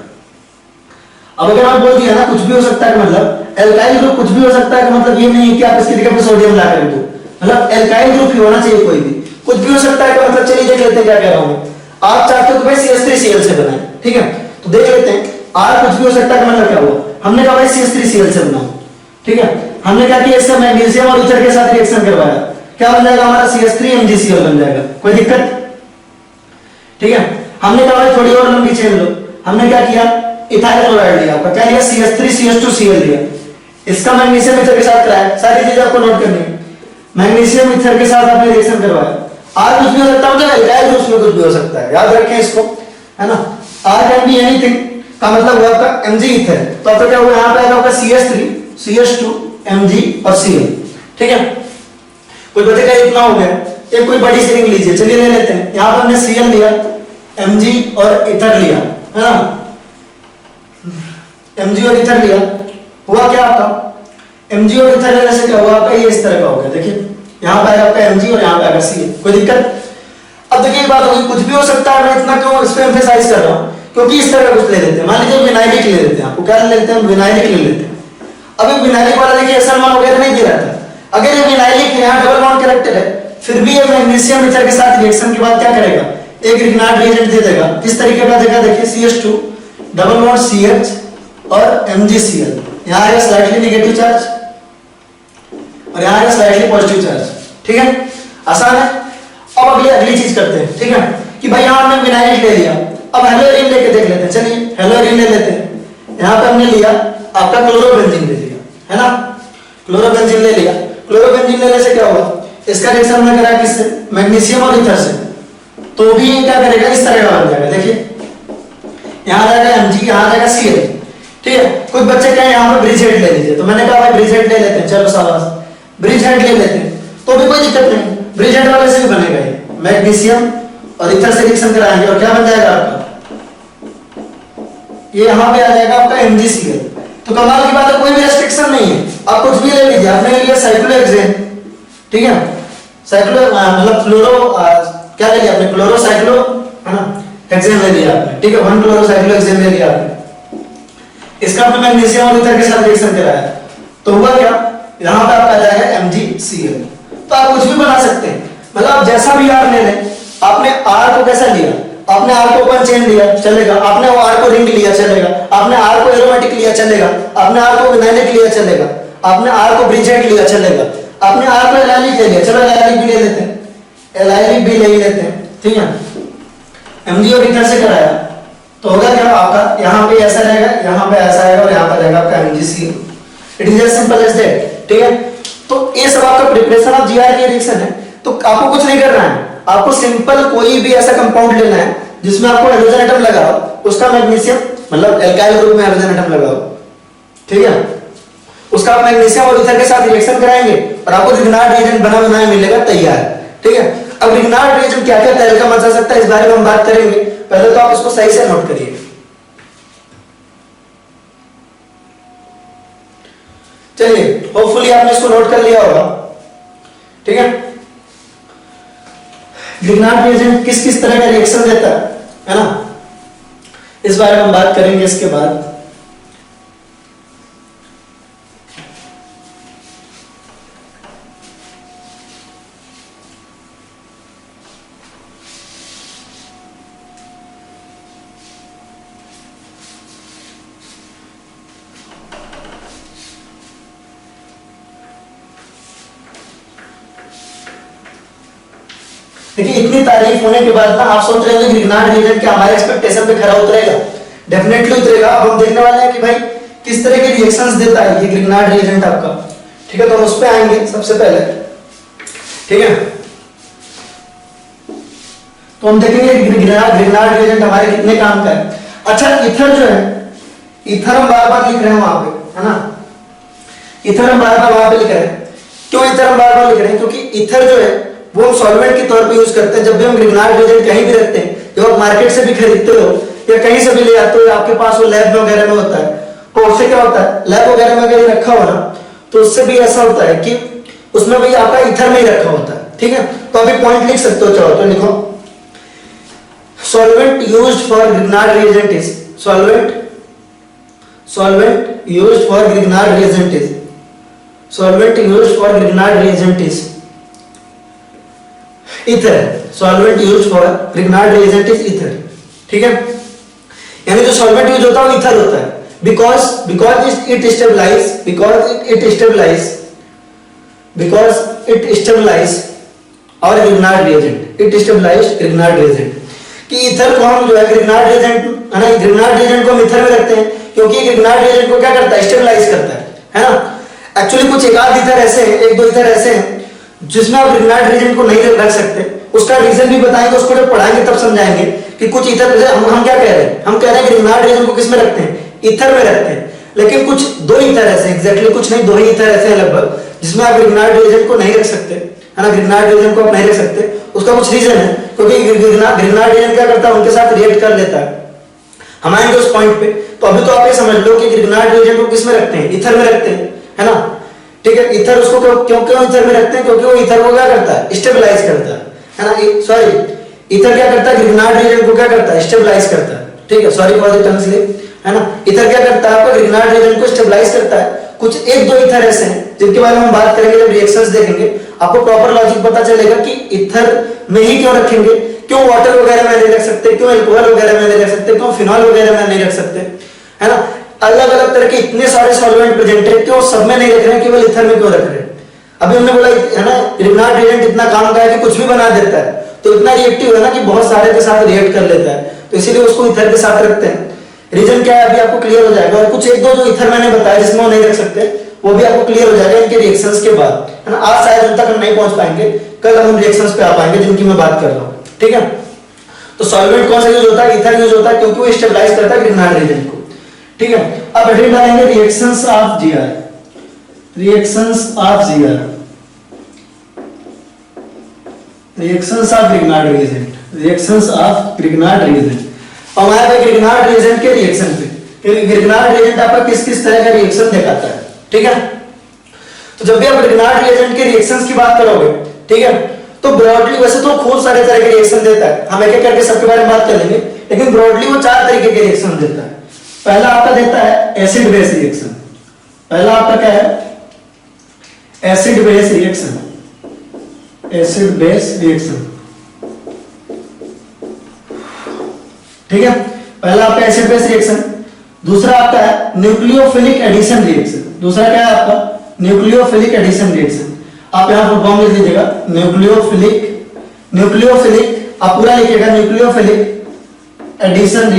अब अगर आप बोल दिया ना कुछ भी हो सकता है का मतलब एल्काइल ग्रुप कुछ भी हो सकता है का मतलब ये नहीं है कि आप इसकी जगह पे सोडियम ला कर दो, मतलब एल्काइल ग्रुप ही होना चाहिए। कोई भी कुछ भी हो सकता है का मतलब चलिए देख लेते हैं क्या कह रहा हूं मैं। आप चाहते हो तो भाई CH3Cl से बनाए, ठीक है, तो देख लेते हैं R कुछ भी हो सकता है का मतलब क्या हुआ। हमने कहा भाई CH3Cl से बनाओ, ठीक है, हमने क्या किया इसका मैग्नीशियम और ईथर के साथ रिएक्शन करवाया, क्या बन जाएगा हमारा CH3MgCl बन जाएगा। कोई दिक्कत? ठीक है, हमने कहा भाई थोड़ी और लंबी चेन लो, हमने क्या किया इथाइल क्लोराइड लिया, आपका क्या लिया CH3CH2Cl लिया, इसका मैग्नीशियम ईथर के साथ कराया। सारी चीजें आपको नोट करनी है। मैग्नीशियम ईथर के साथ आपने रिएक्शन करवाया। R कुछ भी हो सकता है मतलब एल्काइल ग्रुप्स में कुछ भी हो सकता है, याद रखें इसको, है ना। R कैन बी एनीथिंग का मतलब हुआ आपका Mg ईथर, तो आपका क्या हुआ यहाँ पे आएगा आपका CH3 CH2 Mg और Cl, ठीक है। कोई बचेगा इतना हो गया। एक कोई बड़ी सी रिंग लीजिए, चलिए ले लेते हैं। यहाँ पर हमने Cl लिया, Mg और ईथर लिया, है ना, Mg और ईथर लिया, हुआ क्या आपका Mg और ईथर लेने से क्या हुआ आपका ये इस तरह का हो गया। देखिए यहाँ पे आएगा आपका Mg और यहाँ पे आएगा Cl। कोई दिक्कत? अब देखिए बात होगी कुछ भी हो सकता है। मैं इतना क्यों इस पे एम्फेसाइज कर रहा हूँ क्योंकि इस तरह का कुछ ले लेते हैं। मान लीजिए विनाइलिक ले लेते हैं, आपको क्या ले लेते हैं विनाइलिक ले लेते हैं। अब ये विनाइलिक वाला देखिए SN मान वगैरह नहीं दे रहा था। अगर ये विनाइलिक यहाँ डबल बॉन्ड कैरेक्टर है फिर भी ये मैग्नीशियम ईथर के साथ रिएक्शन के बाद क्या करेगा एक रिग्नार्ड रिएजेंट दे देगा। किस तरीके का देगा देखिए CH2 डबल बॉन्ड CH और MgCl, यहाँ आएगा स्लाइटली नेगेटिव चार्ज और यहाँ आएगा स्लाइटली पॉजिटिव चार्ज, ठीक है, आसान है। अब अगली चीज करते हैं, ठीक है, कि भाई यहाँ हमने विनाइलिक ले लिया, अब हेलोरिन लेके देख लेते हैं। चलिए हेलोरिन ले लेते हैं। यहाँ पे हमने लिया आपका क्लोरोबेंजीन ले लिया, है ना, क्लोरोबेंजीन ले लिया। क्लोरोबेंजीन लेने से क्या हुआ इसका रिएक्शन हमने करा किससे मैग्नीशियम और ईथर से, तो भी ये क्या करेगा इस तरह का बन जाएगा। देखिए यहाँ आ जाएगा Mg, यहाँ आ जाएगा Cl, ठीक है। कुछ बच्चे क्या यहाँ पे ब्रिज हेड ले लीजिए, तो मैंने कहा भाई ब्रिज हेड ले लेते हैं, चलो शाबाश ब्रिज हेड ले लेते हैं, तो भी कोई दिक्कत नहीं। ब्रिज हेड वाले से भी बनेगा ये मैग्नीशियम और ईथर से रिएक्शन कराएंगे और क्या बन जाएगा आपका ये यहाँ पे आ जाएगा आपका MgCl। तो कमाल की बात है कोई भी रेस्ट्रिक्शन नहीं है, आप कुछ भी ले लीजिए। आपने ले लिया साइक्लोहेक्सेन, ठीक है, साइक्लो मतलब फ्लोरो क्या ले लिया आपने क्लोरोसाइक्लो, है ना, हेक्सेन ले लिया आपने, ठीक है, 1 क्लोरोसाइक्लोहेक्सेन ले लिया आपने। इसका आपने मैग्नीशियम और ईथर के साथ रिएक्शन कराया तो हुआ क्या यहाँ पे आपका आ जाएगा MgCl। तो आप कुछ भी बना सकते हैं, मतलब आप जैसा भी R ले लें। आपने R को कैसा लिया, आपने R को ओपन चेन लिया चलेगा, आपने R को रिंग लिया चलेगा, आपने R को एरोमेटिक लिया चलेगा, आपने R को विनाइलिक लिया चलेगा, आपने R को ब्रिजेट लिया चलेगा, आपने R को एलाइलिक ले लिया, चलो एलाइलिक भी ले लेते हैं, एलाइलिक भी ले लेते हैं, ठीक है। Mg और ईथर से कराया तो होगा क्या आपका यहाँ पे ऐसा रहेगा, यहाँ पे ऐसा आएगा और यहाँ पे रहेगा आपका MgCl। It is as simple as that, ठीक है। तो ये सब आपका प्रिपरेशन ऑफ जीआर की रिएक्शन है। तो आपको कुछ नहीं करना है, आपको सिंपल कोई भी ऐसा कंपाउंड लेना है जिसमें आपको हाइड्रोजन एटम लगा हो, उसका मैग्नीशियम मतलब एल्काइल ग्रुप में हाइड्रोजन एटम लगा हो, ठीक है, उसका आप मैग्नीशियम और ईथर के साथ रिएक्शन कराएंगे और आपको रिग्नार्ड रिएजेंट बना बनाया मिलेगा तैयार, ठीक है। अब रिग्नार्ड रिएजेंट क्या क्या तैयार का बन सकता है इस बारे में हम बात करेंगे, पहले तो आप इसको सही से नोट करिए। चलिए होपफुली आपने इसको नोट कर लिया होगा, ठीक है। रिग्नार्ड रिएजेंट किस किस तरह का रिएक्शन देता है ना, इस बारे में हम बात करेंगे इसके बाद। देखिए इतनी तारीफ होने के बाद ना आप सोच रहे होंगे रिग्नार्ड रिएजेंट क्या हमारे एक्सपेक्टेशन पे खरा उतरेगा, डेफिनेटली उतरेगा। अब हम देखने वाले हैं कि भाई किस तरह के रिएक्शंस देता है ये रिग्नार्ड रिएजेंट आपका, ठीक है। तो हम उस पे आएंगे सबसे पहले, ठीक है। तो हम देखेंगे रिग्नार्ड रिएजेंट हमारे कितने काम का है। अच्छा ईथर जो है, ईथर हम बार बार लिख रहे हैं वहां पे, है ना, ईथर हम बार बार वहां पे लिख रहे हैं। क्यों ईथर हम बार बार लिख रहे हैं, क्योंकि ईथर जो है वो हम सॉल्वेंट के तौर पे यूज करते हैं। जब भी हम रिग्नार्ड रिएजेंट कहीं भी रखते हैं, जब आप मार्केट से भी खरीदते हो या कहीं से भी ले आते हो, आपके पास वो लैब वगैरह में होता है, तो उससे क्या होता है लैब वगैरह में अगर रखा हो ना तो उससे भी ऐसा होता है कि उसमें भी आपका ईथर में ही रखा होता है, ठीक है। तो अभी पॉइंट लिख सकते हो, चलो तो लिखो solvent used for Grignard reagent is solvent used for Grignard reagent is ether. Solvent used for Grignard reagent is ether. ठीक है, यानी जो सॉल्वेंट यूज होता है वो ईथर होता है, because it stabilize और Grignard reagent, कि ईथर को हम जो है Grignard reagent है ना, Grignard reagent को हम ईथर में रखते हैं क्योंकि Grignard reagent को क्या करता है, स्टेबलाइज करता है ना। एक्चुअली कुछ एक दो ईथर ऐसे हैं जिसमें आप Grignard reagent को नहीं रख सकते, उसका रीजन भी बताएंगे, उसको जब पढ़ाएंगे तब समझाएंगे कि कुछ ईथर हम क्या कह रहे हैं, हम कह रहे हैं Grignard reagent को किस में रखते हैं, ईथर में रखते हैं, लेकिन कुछ दो ईथर ऐसे एग्जैक्टली कुछ नहीं, दो ही ईथर ऐसे हैं लगभग जिसमें आप Grignard reagent को नहीं रख सकते, है ना, Grignard reagent को आप नहीं रख सकते। उसका कुछ रीजन है, क्योंकि Grignard reagent क्या करता है, उनके साथ रिएक्ट कर लेता है। हम आएंगे उस पॉइंट पे, तो अभी तो आप ये समझ लो कि Grignard reagent को किस में रखते हैं, ईथर में रखते हैं, है ना। ठीक है, ईथर उसको क्यों ईथर में रखते हैं, क्योंकि वो ईथर को क्या करता है, स्टेबलाइज करता है ना। सॉरी, ईथर क्या करता है, Grignard reagent को क्या करता है, स्टेबलाइज करता है। ठीक है, sorry for the tongue slip, है ना। ईथर क्या करता है, आपका Grignard reagent को स्टेबलाइज करता है। कुछ एक दो ईथर ऐसे हैं जिनके बारे में हम बात करेंगे, जब रिएक्शंस देखेंगे आपको प्रॉपर लॉजिक पता चलेगा कि ईथर में ही क्यों रखेंगे, क्यों वाटर वगैरह में नहीं रख सकते, क्यों अल्कोहल वगैरह में नहीं रख सकते, क्यों फिनॉल वगैरह में नहीं रख सकते, है ना। अलग अलग तरह के इतने सारे सॉल्वेंट प्रेजेंट है, क्यों सब में नहीं रख रहे हैं, केवल ईथर में क्यों रख रहे हैं। अभी हमने बोला है ना, Grignard reagent इतना काम का है कि कुछ भी बना देता है, तो इतना रिएक्टिव है ना कि बहुत सारे के साथ रिएक्ट कर लेता है, तो इसीलिए उसको ईथर के साथ रखते हैं। रीजन क्या है अभी आपको क्लियर हो जाएगा, और कुछ एक दो जो ईथर मैंने बताया जिसमें वो नहीं रख सकते, वो भी आपको क्लियर हो जाएगा इनके रिएक्शंस के बाद, है ना। आज शायद उन तक हम नहीं पहुंच पाएंगे, कल हम रिएक्शंस पे आ पाएंगे जिनकी मैं बात कर रहा हूं। ठीक है, तो सॉल्वेंट कौन सा यूज होता है, ईथर यूज होता है, क्योंकि वो स्टेबलाइज करता है Grignard reagent को। ठीक है, अब हेडिंग डालेंगे reactions of GR, reactions of Grignard reagent। और हमारे पे Grignard reagent के रिएक्शन पे, क्योंकि Grignard reagent आपका किस किस तरह का रिएक्शन दिखाता है। ठीक है, तो जब भी आप Grignard reagent के रिएक्शंस की बात करोगे, ठीक है, तो ब्रॉडली वैसे तो खूब सारे तरह के रिएक्शन देता है, हम एक एक करके सबके बारे में बात कर लेंगे, लेकिन ब्रॉडली वो 4 तरीके के रिएक्शन देता है। पहला आपका देता है एसिड बेस रिएक्शन, पहला आपका क्या है, एसिड बेस रिएक्शन, ठीक है, पहला आपका एसिड बेस रिएक्शन। दूसरा आपका है न्यूक्लियोफिलिक एडिशन रिएक्शन, दूसरा क्या है आपका, न्यूक्लियोफिलिक एडिशन रिएक्शन। आप यहां पर फॉर्म लिख लीजिएगा, न्यूक्लियोफिलिक आप पूरा लिखिएगा, न्यूक्लियोफिलिक एडिशन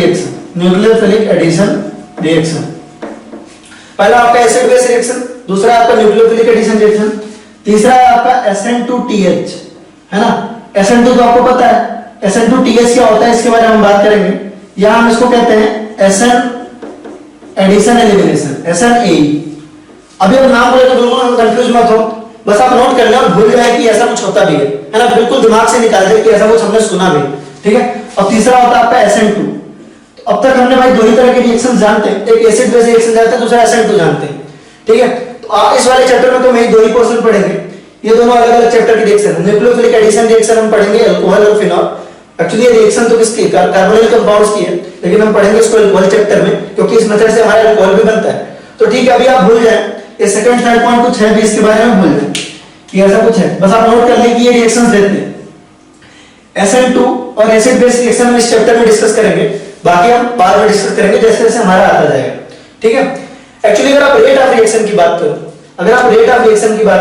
रिएक्शन। पहला आपका एसिड बेस रिएक्शन, दूसरा आपका न्यूक्लियोफिलिक एडिशन रिएक्शन, तीसरा है आपका SN2TH, है ना। SN2 तो आपको पता है, SN2TH क्या होता है, इसके बारे में हम बात करेंगे। यहां हम इसको कहते हैं SN एडिशन एलिमिनेशन, SNAE। अभी अब नाम बोले तो बिल्कुल कंफ्यूज मत हो, बस आप नोट कर लें और भूल जाए कि ऐसा कुछ होता भी है ना, बिल्कुल दिमाग से निकाल दे कि ऐसा कुछ हमने सुना भी। ठीक है, और तीसरा होता है आपका SN2। तो अब तक हमने भाई दो ही तरह के रिएक्शन जानते हैं, एक एसिड बेस रिएक्शन जानते हैं, दूसरा SN2 जानते हैं। ठीक है, तो आप इस वाले चैप्टर में तो मैं दो ही पोर्शन पढ़ेंगे, ये दोनों अलग अलग चैप्टर की रिएक्शन है। न्यूक्लियोफिलिक एडिशन रिएक्शन हम पढ़ेंगे अल्कोहल और फिनॉल। एक्चुअली ये रिएक्शन तो किसकी, कार्बोनिल कंपाउंड्स की है, लेकिन हम पढ़ेंगे इसको अल्कोहल चैप्टर में, क्योंकि इस मेथड से हमारा अल्कोहल भी बनता है। तो ठीक है, अभी आप भूल जाएं ये सेकंड थर्ड पॉइंट कुछ है भी इसके बारे में भूल जाएं कि ऐसा कुछ है, बस आप नोट कर लें कि ये रिएक्शंस देते हैं। SN2 और एसिड बेस रिएक्शन हम इस चैप्टर में डिस्कस करेंगे, बाकी हम बाद में डिस्कस करेंगे जैसे जैसे हमारा आता जाएगा। ठीक है, एक्चुअली अगर आप रेट ऑफ रिएक्शन की बात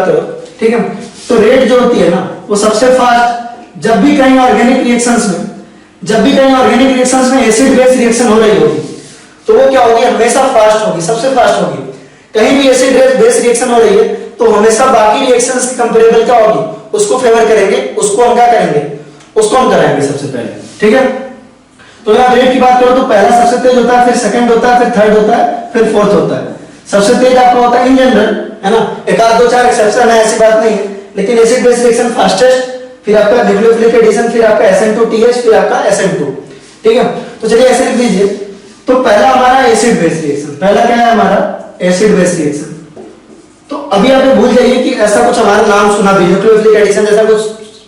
करो, ठीक है, तो रेट जो होती है ना वो सबसे फास्ट, जब भी कहीं ऑर्गेनिक रिएक्शंस में एसिड बेस रिएक्शन हो रही होगी तो वो क्या होगी, हमेशा फास्ट होगी, सबसे फास्ट होगी। कहीं भी एसिड बेस रिएक्शन हो रही है तो हमेशा बाकी रिएक्शंस के कंपैरेबल क्या होगी, उसको फेवर करेंगे, उसको हम क्या करेंगे, उसको हम कराएंगे सबसे पहले। ठीक है, तो अगर आप रेट की बात करो तो पहला सबसे तेज होता है, फिर सेकंड होता है, फिर थर्ड होता है, फिर फोर्थ होता है। सबसे तेज आपका होता है इन जनरल, है ना, एक आध दो चार एक्सेप्शन है, ऐसी बात नहीं है, लेकिन एसिड बेस रिएक्शन फास्टेस्ट, फिर आपका न्यूक्लियोफिलिक एडिशन, फिर आपका SN2TH, फिर आपका SN2। ठीक है, तो चलिए ऐसे लिख लीजिए। तो पहला हमारा एसिड बेस रिएक्शन, पहला क्या है हमारा, एसिड बेस रिएक्शन। तो अभी आप भूल जाइए कि ऐसा कुछ हमारा नाम सुना भी, न्यूक्लियोफिलिक एडिशन जैसा कुछ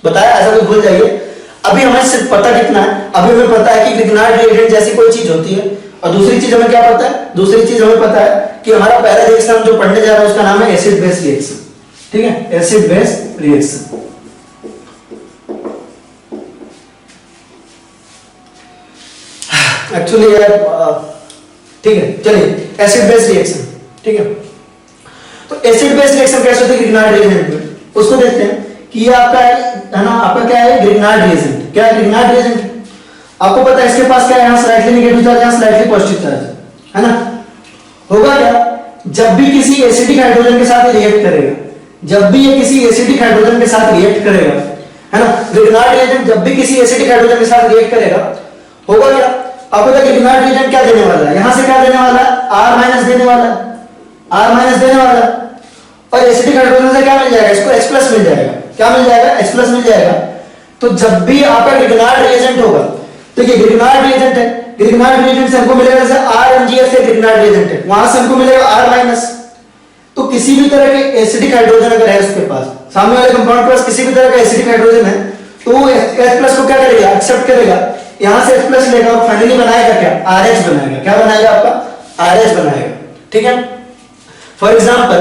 बताया, ऐसा कुछ भूल जाइए। अभी हमें सिर्फ पता कितना है, अभी हमें पता है कि ग्रिग्नार्ड रिएजेंट जैसी कोई चीज होती है, और दूसरी चीज हमें क्या पता है, दूसरी चीज हमें पता है कि हमारा पहला रिएक्शन हम जो पढ़ने जा रहे हैं उसका नाम है एसिड बेस रिएक्शन। ठीक है, एसिड बेस रिएक्शन। एक्चुअली ठीक है, चलिए एसिड बेस रिएक्शन। ठीक है, तो एसिड बेस रिएक्शन कैसे होती है ग्रिग्नार्ड रिएजेंट में, उसको देखते हैं कि ये आपका है ना, आपका क्या है ग्रिग्नार्ड रिएजेंट। क्या है ग्रिग्नार्ड रिएजेंट? आपको पता है इसके पास क्या है, यहां स्लाइटली नेगेटिव चार्ज, यहां स्लाइटली पॉजिटिव चार्ज है ना। होगा क्या, जब भी किसी एसिडिक हाइड्रोजन के साथ रिएक्ट करेगा, जब भी ये किसी एसिडिक हाइड्रोजन के साथ रिएक्ट करेगा, है ना, ग्रिग्नार्ड रिएजेंट जब भी किसी एसिडिक हाइड्रोजन के साथ रिएक्ट करेगा, होगा क्या, आपको पता है ग्रिग्नार्ड रिएजेंट क्या देने वाला है, यहां से क्या देने वाला है, R माइनस देने वाला है, R माइनस देने वाला है, और एसिडिक हाइड्रोजन से क्या मिल जाएगा, इसको H प्लस मिल जाएगा। क्या मिल जाएगा, H प्लस मिल जाएगा। तो जब भी आपका ग्रिग्नार्ड रिएजेंट होगा, तो ये ग्रिग्नार्ड रिएजेंट है, ग्रिग्नार्ड रिएजेंट से हमको मिलेगा जैसे RMgS से ग्रिग्नार्ड रिएजेंट है, वहां से हमको मिलेगा R माइनस। तो किसी भी तरह के एसिडिक हाइड्रोजन अगर है उसके पास, सामने वाले कंपाउंड के पास किसी भी तरह का एसिडिक हाइड्रोजन है, तो वो H प्लस को क्या करेगा, एक्सेप्ट करेगा, यहां से H प्लस लेगा और फाइनली बनाएगा क्या, RH बनाएगा। क्या बनाएगा, आपका RH बनाएगा। ठीक है, फॉर एग्जांपल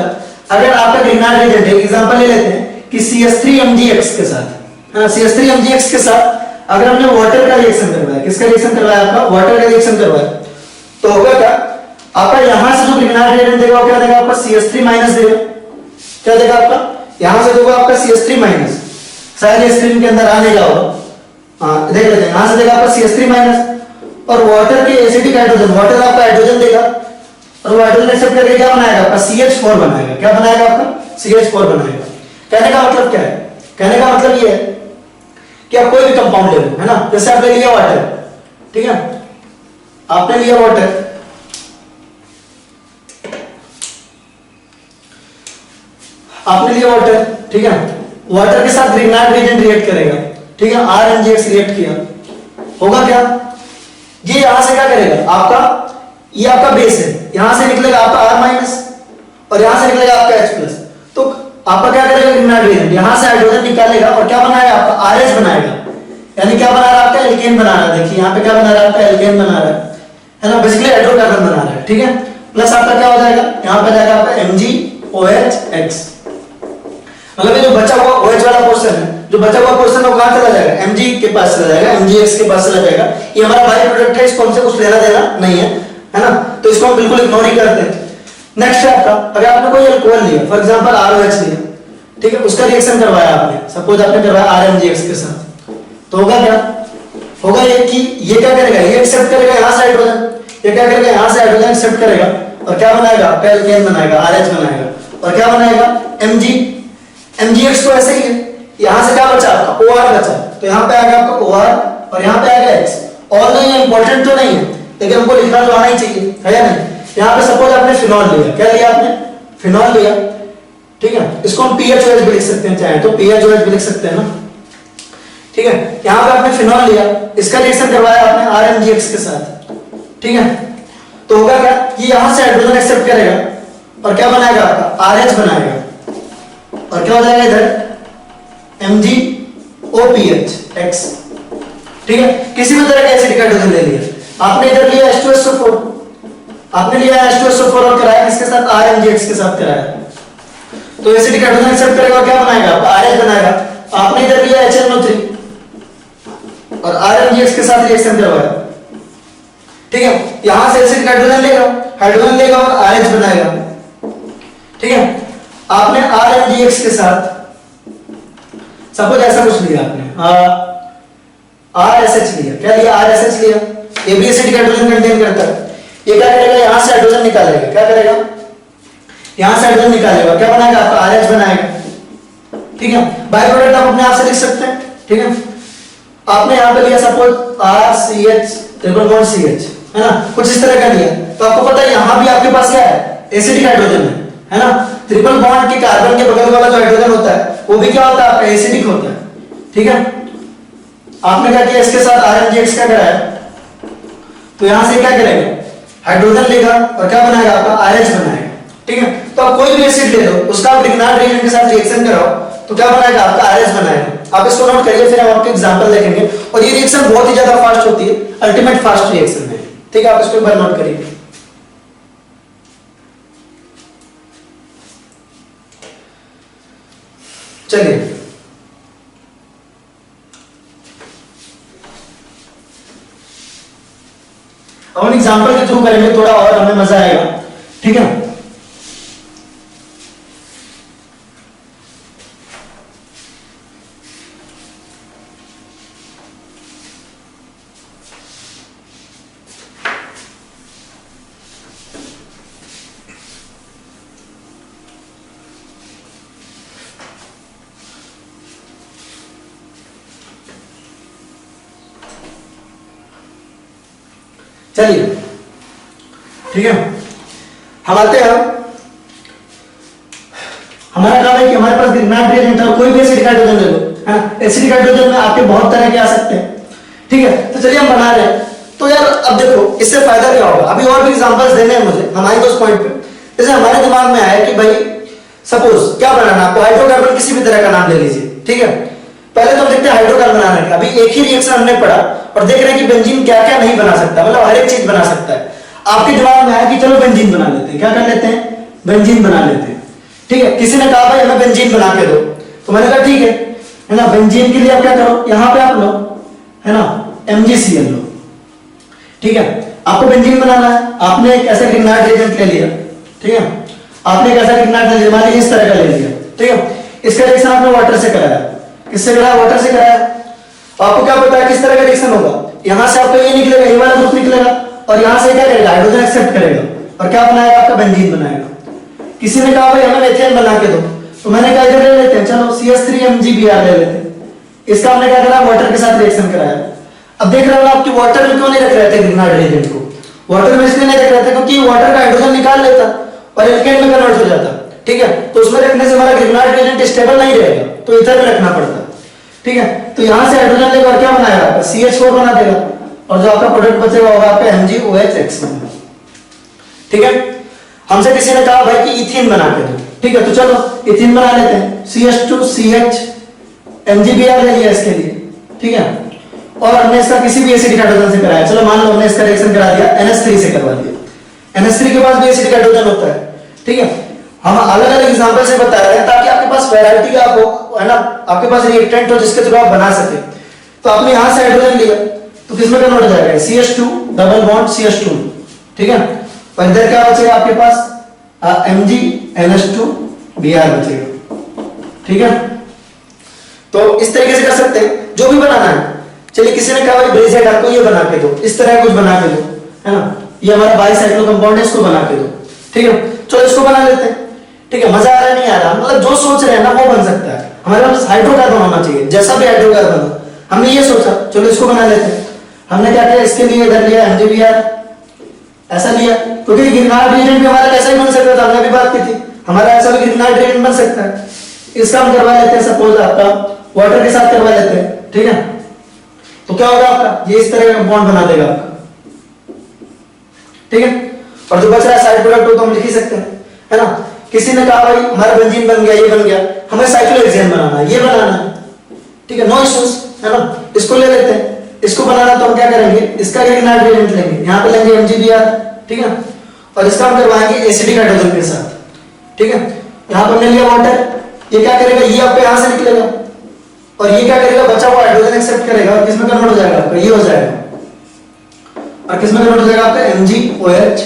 अगर आपका ग्रिग्नार्ड रिएजेंट है, एग्जांपल ले लेते हैं कि CH3MgX के साथ, CH3MgX के साथ अगर हमने वाटर का रिएक्शन करवाया, किसका रिएक्शन करवाया, आपका वाटर का रिएक्शन करवाया, तो होगा क्या, आपका यहां से जो ग्रिग्नार्ड रिएजेंट देगा वो क्या देगा, आपका CH3 माइनस देगा। क्या देगा, आपका यहां से देगा आपका CH3 माइनस, शायद स्क्रीन के अंदर आने का होगा, हाँ देख लेते हैं, यहां से देगा आपका CH3 माइनस, और वाटर के एसिडिक हाइड्रोजन, वाटर आपका हाइड्रोजन देगा, और वो हाइड्रोजन एक्सेप्ट करके क्या बनाएगा, आपका CH4 बनाएगा। क्या बनाएगा, आपका CH4 बनाएगा। कहने का मतलब क्या है, कहने का मतलब ये है कि आप कोई भी कंपाउंड ले लो, है ना, जैसे आपने लिया वाटर, ठीक है, आपने लिया वाटर, आपने लिया वाटर, ठीक है, वाटर के साथ ग्रिग्नार्ड रिएजेंट रिएक्ट करेगा, ठीक है, RMgX रिएक्ट किया, होगा क्या, ये यहां से क्या करेगा, आपका ये आपका बेस है, यहां से निकलेगा आपका R माइनस, और यहां से निकलेगा आपका H प्लस। तो आपका क्या करेगा ग्रिग्नार्ड रिएजेंट, यहां से हाइड्रोजन निकालेगा और क्या बनाएगा, आपका RH बनाएगा, यानी क्या बना रहा है, आपका एल्केन बना रहा है। देखिए यहां पे क्या बना रहा है, आपका एल्केन बना रहा है ना, बेसिकली हाइड्रोकार्बन बना रहा है। ठीक है, प्लस आपका क्या हो जाएगा, यहां पे जाएगा आपका MgOH, मतलब ये जो बचा हुआ OH वाला पोर्शन है, जो बचा हुआ पोर्शन है वो कहां चला जाएगा, Mg के पास चला जाएगा, MgX के पास चला जाएगा। ये हमारा बाई प्रोडक्ट है, इसको हमसे कुछ लेना देना नहीं है, है ना, तो इसको हम बिल्कुल इग्नोर ही करते हैं। नेक्स्ट है आपका, अगर आपने कोई अल्कोहल लिया, फॉर एग्जांपल ROH लिया, ठीक है, उसका रिएक्शन करवाया आपने, सपोज आपने करवाया RMgX के साथ, तो होगा क्या, होगा ये कि ये क्या करेगा, ये एक्सेप्ट करेगा यहां से हाइड्रोजन, ये क्या करेगा, यहां से हाइड्रोजन एक्सेप्ट करेगा और क्या बनाएगा, आपका एल्केन बनाएगा, RH बनाएगा, और क्या बनाएगा, MgX तो ऐसे ही है, यहां से क्या बचा, आपका OR बचा, तो यहां पे आ गया आपका OR और यहां पे आ गया X। और नहीं है, इंपॉर्टेंट तो नहीं है, लेकिन हमको लिखना तो आना ही चाहिए, है या नहीं। यहां पे सपोज आपने फिनॉल लिया, क्या लिया आपने, फिनॉल लिया, ठीक है, इसको हम PHOH भी लिख सकते हैं, चाहे तो PHOH भी लिख सकते हैं ना, ठीक है। यहां पे आपने फिनॉल लिया, इसका रिएक्शन करवाया आपने RMgX के साथ, ठीक है, तो होगा क्या, ये यहां से हाइड्रोजन एक्सेप्ट करेगा और क्या बनाएगा, आपका RH बनाएगा, और क्या हो जाएगा इधर MgOPH, ठीक है। किसी भी तरह का एसिडिक हाइड्रोजन ले लिया आपने, इधर लिया H2SO4, आपने लिया H2SO4 और कराया किसके साथ, RMgX के साथ कराया, तो एसिडिक हाइड्रोजन एक्सेप्ट करेगा, क्या बनाएगा, आपका RH बनाएगा। आपने इधर लिया HNO3 और RMgX के साथ रिएक्शन करवाया, ठीक है, यहां से एसिडिक हाइड्रोजन लेगा और RH बनाएगा, ठीक है। आपने RMgX के साथ सपोज ऐसा कुछ लिया आपने, RSH लिया, क्या लिया, RSH लिया, ये भी एसिडिक हाइड्रोजन कंटेन करता है। ये क्या करेगा, यहां से हाइड्रोजन निकालेगा, क्या करेगा, यहां से हाइड्रोजन निकालेगा, क्या बनाएगा, आपका RH बनाएगा, ठीक है। बाय प्रोडक्ट आप अपने आप से लिख सकते हैं, ठीक है। आपने यहां पे लिया suppose RCH triple bond CH, है ना, कुछ इस तरह का लिया, तो आपको पता है यहां भी आपके पास क्या है, एसिडिक हाइड्रोजन है ना। ट्रिपल बॉन्ड के कार्बन के बगल वाला जो हाइड्रोजन होता है वो भी क्या होता है, आपका एसिडिक होता है, ठीक है। आपने क्या किया, इसके साथ RMgX का कराया, तो यहां से क्या करेगा, हाइड्रोजन लेगा और क्या बनाएगा, आपका RH बनाएगा, ठीक है। तो आप कोई भी एसिड ले लो, उसका आप ग्रिग्नार्ड रिएजेंट के साथ रिएक्शन कराओ, तो क्या बनाएगा आपका आरएच बनाएगा। आप इसको नोट करिए, फिर हम आपके एग्जांपल देखेंगे। और ये रिएक्शन बहुत ही ज्यादा फास्ट होती है, अल्टीमेट फास्ट रिएक्शन है, ठीक है। आप इसको एक बार नोट करिए। चलिए अब हम एग्जांपल के थ्रू करेंगे, थोड़ा और हमें मजा आएगा, ठीक है। चलिए ठीक है, हम आते हैं। हमारा काम है कि हमारे पास ग्रिग्नार्ड रिएजेंट है, कोई भी एसिडिक हाइड्रोजन ले लो, है ना। एसिडिक हाइड्रोजन में आपके बहुत तरह के आ सकते हैं, ठीक है। तो चलिए हम बना रहे हैं। तो यार अब देखो इससे फायदा क्या होगा, अभी और भी एग्जांपल्स देने हैं मुझे, हम आएंगे उस पॉइंट पे। जैसे हमारे दिमाग में आया कि भाई सपोज क्या बनाना, आपको हाइड्रोकार्बन किसी भी तरह का नाम ले लीजिए, ठीक है। पहले तो हम देखते हैं हाइड्रोकार्बन बनाना है। अभी एक ही रिएक्शन हमने पढ़ा और देख रहे हैं कि बेंजीन क्या क्या नहीं बना सकता, मतलब हर एक चीज बना सकता है। आपके दिमाग में आया कि चलो बेंजीन बना लेते हैं, क्या कर लेते हैं, बेंजीन बना लेते हैं, ठीक है। किसी ने कहा भाई हमें बेंजीन बना के दो, तो मैंने कहा ठीक है ना। बेंजीन के लिए आप क्या करो, यहां पे आप लो, है ना, MgCl लो, ठीक है। आपको बेंजीन बनाना है, आपने एक ऐसा ग्रिग्नार्ड रिएजेंट ले लिया, ठीक है। आपने एक ऐसा ग्रिग्नार्ड रिएजेंट मान लीजिए इस तरह का ले लिया, ठीक है। इसका रिएक्शन आपने वाटर से कराया, किससे कराया, वाटर से कराया। आपको क्या पता है किस तरह का रिएक्शन होगा, यहां से आपका ये निकलेगा, ये वाला ग्रुप निकलेगा, और यहां से क्या करेगा, हाइड्रोजन एक्सेप्ट करेगा और क्या बनाएगा, आपका बेंजीन बनाएगा। किसी ने कहा भाई हमें मेथेन बना के दो, तो मैंने कहा इधर ले लेते हैं, चलो CH3MgBr ले लेते हैं। इसका हमने क्या करा, वाटर के साथ रिएक्शन कराया। अब देख रहे हो आपकी वाटर में क्यों नहीं रख रहे थे ग्रिग्नार्ड रिएजेंट को, वाटर में इसलिए नहीं रख रहे थे क्योंकि वाटर का हाइड्रोजन निकाल लेता और एल्केन में कन्वर्ट हो जाता, ठीक है। तो उसमें रखने से हमारा ग्रिग्नार्ड रिएजेंट स्टेबल नहीं रहेगा, तो इधर में रखना पड़ता, ठीक है। तो यहां से हाइड्रोजन लेकर क्या बनाएगा, आपका CH4 बना देगा, और जो आपका प्रोडक्ट बचेगा होगा आपका MgOH बनेगा, ठीक है। हमसे किसी ने कहा भाई कि इथीन बना के दो, ठीक है। तो चलो इथीन बना लेते हैं, CH2CH MgBr ले लिया इसके लिए, ठीक है। और हमने इसका किसी भी एसिडिक हाइड्रोजन से कराया, चलो मान लो हमने इसका रिएक्शन करा दिया NH3 से करवा दिया। NH3 के पास भी एसिडिक हाइड्रोजन होता है, ठीक है। हम अलग अलग एग्जांपल से बता रहे हैं ताकि आपके पास वैरायटी आप हो, है ना, आपके पास रिएक्टेंट हो जिसके थ्रू आप बना सके। तो आपने यहां से हाइड्रोजन लिया तो किसमें कन्वर्ट हो जाएगा, CH2 डबल बॉन्ड CH2, ठीक है। और इधर क्या बचेगा आपके पास, MgNH2Br बचेगा, ठीक है। तो इस तरीके से कर सकते हैं, जो भी बनाना है। चलिए किसी ने कहा भाई ब्रेजेड आपको ये बना के दो, इस तरह कुछ बना के दो, है ना, ये हमारा बाइसाइक्लो कंपाउंड है, इसको बना के दो, ठीक है। चलो इसको बना लेते हैं, ठीक है। मजा आ रहा है नहीं आ रहा, मतलब जो सोच रहे हैं ना वो बन सकता है। हमारे पास हाइड्रोकार्बन होना चाहिए, जैसा भी हाइड्रोकार्बन हो, हमने ये सोचा चलो इसको बना लेते हैं। हमने क्या किया, इसके लिए इधर लिया MgBr, ऐसा लिया, क्योंकि ग्रिग्नार्ड रिएजेंट भी हमारा कैसा ही बन सकता था, हमने भी बात की थी, हमारा ऐसा भी ग्रिग्नार्ड रिएजेंट बन सकता है। इसका हम करवा लेते हैं, सपोज आपका वाटर के साथ करवा लेते हैं, ठीक है। तो क्या होगा आपका, ये इस तरह का बॉन्ड बना देगा आपका, ठीक है। और जो बच रहा है साइड प्रोडक्ट हो तो हम लिख ही सकते हैं, है ना। किसी ने कहा भाई हमारा बेंजीन बन गया, ये बन गया, हमें साइक्लोहेक्सेन बनाना है, ये बनाना है, ठीक है, नो इश्यूज, है ना। इसको ले लेते हैं, इसको बनाना तो हम क्या करेंगे, इसका ग्रिग्नार्ड रिएजेंट लेंगे, यहां पे लेंगे MgBr, ठीक है। और इसका हम करवाएंगे एसिडिक हाइड्रोजन के साथ, ठीक है। यहां पर ले लिया वाटर, ये क्या करेगा, ये आपको यहां से निकलेगा और ये क्या करेगा, बचा हुआ हाइड्रोजन एक्सेप्ट करेगा और किसमें कन्वर्ट हो जाएगा आपका, ये हो जाएगा, और किसमें कन्वर्ट हो जाएगा आपका MgOH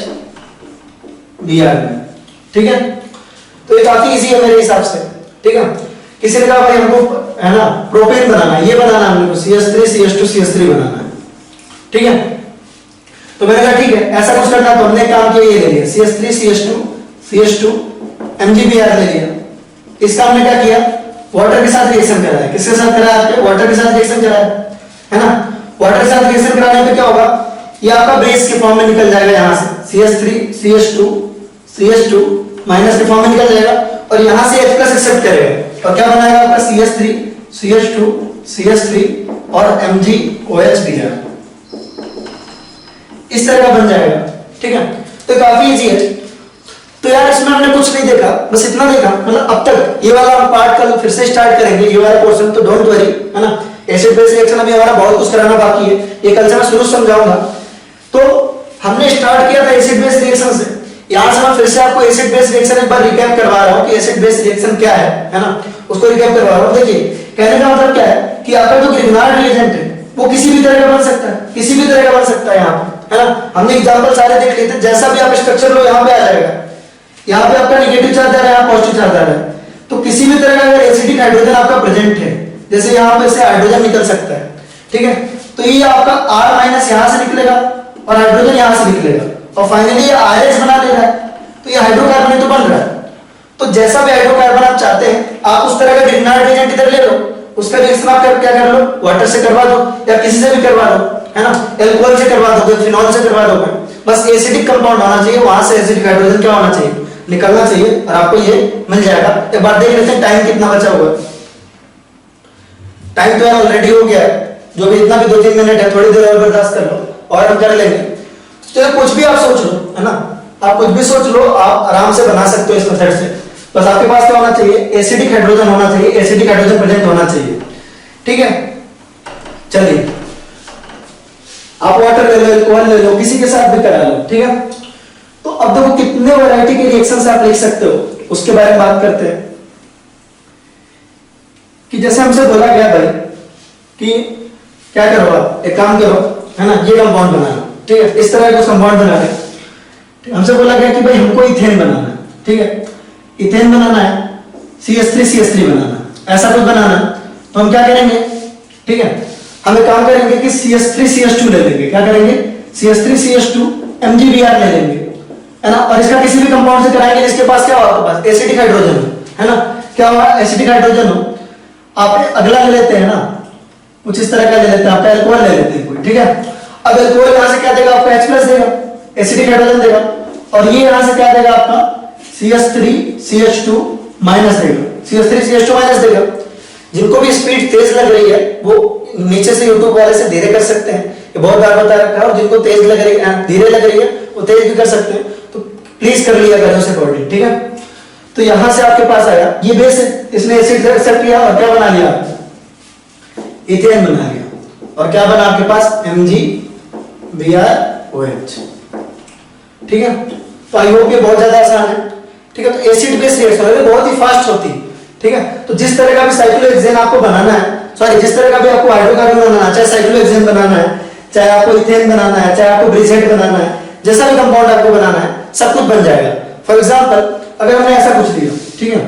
Br में, ठीक है। तो ये काफी इजी है मेरे हिसाब से, ठीक है। किसी ने कहा भाई हमको, है ना, प्रोपेन बनाना है, ये बनाना है हमको, CH3 CH2 CH3 बनाना है, ठीक है। तो मैंने कहा ठीक है ऐसा कुछ करना, तो हमने काम किया, ये ले लिया CH3 CH2 MgBr ले लिया। इसका हमने क्या किया, वाटर के साथ रिएक्शन कराया, किसके साथ कराया, आपके वाटर के साथ रिएक्शन कराया, है ना। वाटर के साथ रिएक्शन कराने पे क्या होगा, ये आपका बेस के फॉर्म में निकल जाएगा, यहां से CH3 CH2 माइनस के फॉर्म में निकल जाएगा और यहां से H+ एक्सेप्ट करेगा और क्या बनाएगा आपका CH3 CH2 और MgOH Br, इस तरह का बन जाएगा, ठीक है। तो काफी इजी है। तो यार इसमें हमने कुछ नहीं देखा, बस इतना देखा, मतलब अब तक ये वाला हम पार्ट कल फिर से स्टार्ट करेंगे ये वाला पोर्शन, तो डोंट वरी, है ना। एसिड बेस रिएक्शन अभी हमारा बहुत कुछ कराना बाकी है, ये कल से मैं शुरू समझाऊंगा। तो हमने स्टार्ट किया था एसिड बेस रिएक्शन से, यहां से मैं फिर से आपको एसिड बेस रिएक्शन एक बार रिकैप करवा रहा हूं कि एसिड बेस रिएक्शन क्या है ना, उसको रिकैप करवा रहा हूं। देखिए कहने का मतलब क्या है कि आपका जो ग्रिग्नार्ड रिएजेंट है वो किसी भी तरह का बन सकता है, किसी भी तरह का बन सकता है यहाँ पे, है ना। हमने एग्जांपल सारे देख लिए थे, जैसा भी आप स्ट्रक्चर लो यहाँ पे आ जाएगा, यहाँ पे आपका नेगेटिव चार्ज आ रहा है, यहाँ पॉजिटिव चार्ज आ रहा है, तो किसी भी तरह का अगर एसिडिक हाइड्रोजन आपका प्रेजेंट है, जैसे यहाँ पे से हाइड्रोजन निकल सकता है, ठीक है, तो ये आपका R माइनस यहाँ से निकलेगा और हाइड्रोजन यहाँ से निकलेगा और फाइनली ये RH बना ले रहा है, तो ये हाइड्रोकार्बन तो बन रहा है। तो जैसा भी हाइड्रोकार्बन आप चाहते हैं आप उस तरह का ग्रिग्नार्ड रिएजेंट इधर ले लो, उसका रिएक्शन आप क्या कर लो, वाटर से करवा दो या किसी से भी करवा दो, है ना, एल्कोहल से करवा दो, फिनॉल से करवा दो, बस एसिडिक कंपाउंड होना चाहिए, वहां से एसिडिक हाइड्रोजन क्या होना चाहिए, निकलना चाहिए और आपको ये मिल जाएगा। एक बार देख लेते हैं टाइम कितना बचा हुआ है। टाइम तो यार ऑलरेडी हो गया है, जो भी इतना भी 2-3 मिनट है, थोड़ी देर और बर्दाश्त कर लो और हम कर लेंगे। चलो कुछ भी आप सोच लो, है ना, आप कुछ भी सोच लो, आप आराम से बना सकते हो इस मेथड से। बस आपके पास क्या होना चाहिए, एसिडिक हाइड्रोजन होना चाहिए, एसिडिक हाइड्रोजन प्रेजेंट होना चाहिए, ठीक है। चलिए आप वाटर ले लो, एल्कोहल ले लो, किसी के साथ भी करा लो, ठीक है। तो अब देखो कितने वैरायटी के रिएक्शंस आप लिख सकते हो, उसके बारे में बात करते हैं। कि जैसे हमसे बोला गया भाई कि क्या करो, आप एक काम करो, है ना, ये कंपाउंड बनाना, ठीक है, इस तरह का कंपाउंड बनाना है। हमसे बोला गया कि भाई हमको इथेन बनाना है, ठीक है, इथेन बनाना है, CH3 बनाना है, ऐसा कुछ बनाना है, तो हम क्या करेंगे, ठीक है, हम एक काम करेंगे कि CH3CH2 ले लेंगे, क्या करेंगे, CH3CH2 MgBr ले लेंगे, है ना, और इसका किसी भी कंपाउंड से कराएंगे जिसके पास क्या हो, आपके पास एसिडिक हाइड्रोजन है ना, क्या हुआ, एसिडिक हाइड्रोजन हो। आप अगला ले लेते हैं ना, कुछ इस तरह का ले लेते हैं, आप अल्कोहल ले लेते हैं कोई, ठीक है। अब अल्कोहल यहां से क्या देगा, आपको H+ देगा, एसिडिक हाइड्रोजन देगा, और ये यहां से क्या देगा, आपका CH3CH2 माइनस देगा, CH3CH2 माइनस देगा। जिनको भी स्पीड तेज लग रही है वो नीचे से यूट्यूब वाले से धीरे कर सकते हैं, ये बहुत बार बता रखा है, और जिनको तेज लग रही है, धीरे लग रही है, वो तेज भी कर सकते हैं, तो प्लीज कर लिया करें उस अकॉर्डिंग, ठीक है। तो यहां से आपके पास आया ये बेस है, इसने एसिड एक्सेप्ट किया और क्या बना लिया, इथेन बना लिया, और क्या बना आपके पास, MgBrOH, ठीक है। तो आई होप ये बहुत ज्यादा आसान है, ठीक है। तो एसिड बेस रिएक्शन बहुत ही फास्ट होती है, ठीक है। तो जिस तरह का भी साइक्लोहेक्सेन आपको बनाना है, सॉरी जिस तरह का भी आपको हाइड्रोकार्बन बनाना है, चाहे साइक्लोहेक्सेन बनाना है, चाहे आपको इथेन बनाना है, चाहे आपको ब्रिजेट बनाना है, जैसा भी कंपाउंड आपको बनाना है सब कुछ बन जाएगा। फॉर एग्जांपल अगर हमने ऐसा कुछ लिया, ठीक है,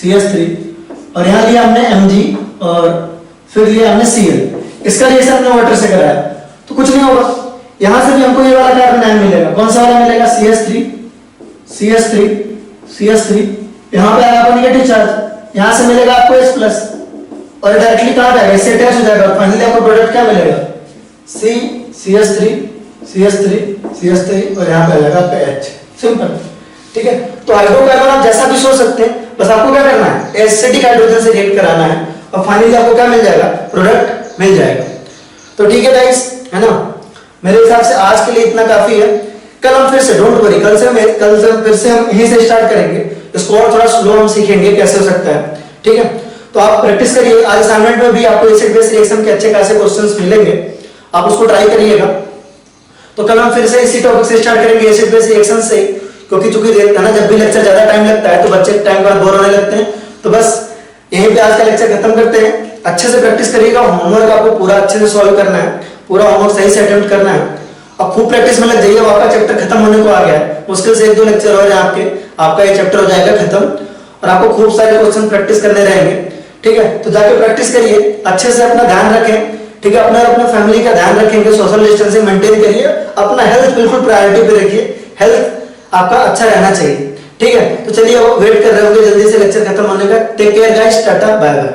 CH3 और यहां लिया हमने Mg और फिर लिया हमने Cl, इसका रिएक्शन हमने वाटर से कराया, तो कुछ नहीं होगा, यहां से भी हमको ये वाला कार्बन आयन मिलेगा, कौन सा वाला मिलेगा, CH3, यहां पे आएगा आपको नेगेटिव चार्ज, यहां से मिलेगा आपको H+ और डायरेक्टली कहां जाएगा, इससे अटैच हो जाएगा, फाइनली आपको प्रोडक्ट क्या मिलेगा, CH3 और यहां पे आ जाएगा आपका H, सिंपल, ठीक है। तो हाइड्रोकार्बन आप जैसा भी सोच सकते हैं, बस आपको क्या करना है, एसिडिक हाइड्रोजन से रिएक्ट कराना है और फाइनली आपको क्या मिल जाएगा, प्रोडक्ट मिल जाएगा। तो ठीक है गाइस, है ना, मेरे हिसाब से आज के लिए इतना काफी है। कल हम फिर से, डोंट वरी, कल से फिर से हम यहीं से स्टार्ट करेंगे, इसको और थोड़ा स्लो हम सीखेंगे कैसे हो सकता है, ठीक है। तो आप प्रैक्टिस करिए, आज असाइनमेंट में भी आपको एसिड बेस रिएक्शन के अच्छे खासे क्वेश्चंस मिलेंगे, आप उसको ट्राई करिएगा। तो कल हम फिर से इसी टॉपिक से स्टार्ट करेंगे, एसिड बेस रिएक्शन से, क्योंकि चूंकि देखते हैं ना, जब भी लेक्चर ज्यादा टाइम लगता है तो बच्चे टाइम बाद बोर होने लगते हैं। तो बस यहीं पे आज का लेक्चर खत्म करते हैं। अच्छे से प्रैक्टिस करिएगा, होमवर्क आपको पूरा अच्छे से सॉल्व करना है, पूरा होमवर्क सही से अटेम्प्ट करना है। अब खूब प्रैक्टिस में लग जाइए, आपका चैप्टर खत्म होने को आ गया है, मुश्किल से 1-2 लेक्चर और आपके, आपका ये चैप्टर हो जाएगा खत्म और आपको खूब सारे क्वेश्चन प्रैक्टिस करने रहेंगे, ठीक है। तो जाके प्रैक्टिस करिए, अच्छे से अपना ध्यान रखें, ठीक है, अपने फैमिली का ध्यान रखेंगे, सोशल डिस्टेंसिंग मेंटेन करिए, अपना हेल्थ बिल्कुल प्रायोरिटी पे रखिए, हेल्थ आपका अच्छा रहना चाहिए, ठीक है। तो चलिए वेट कर रहे होंगे जल्दी से लेक्चर खत्म होने का। Take care guys, ta-ta bye bye.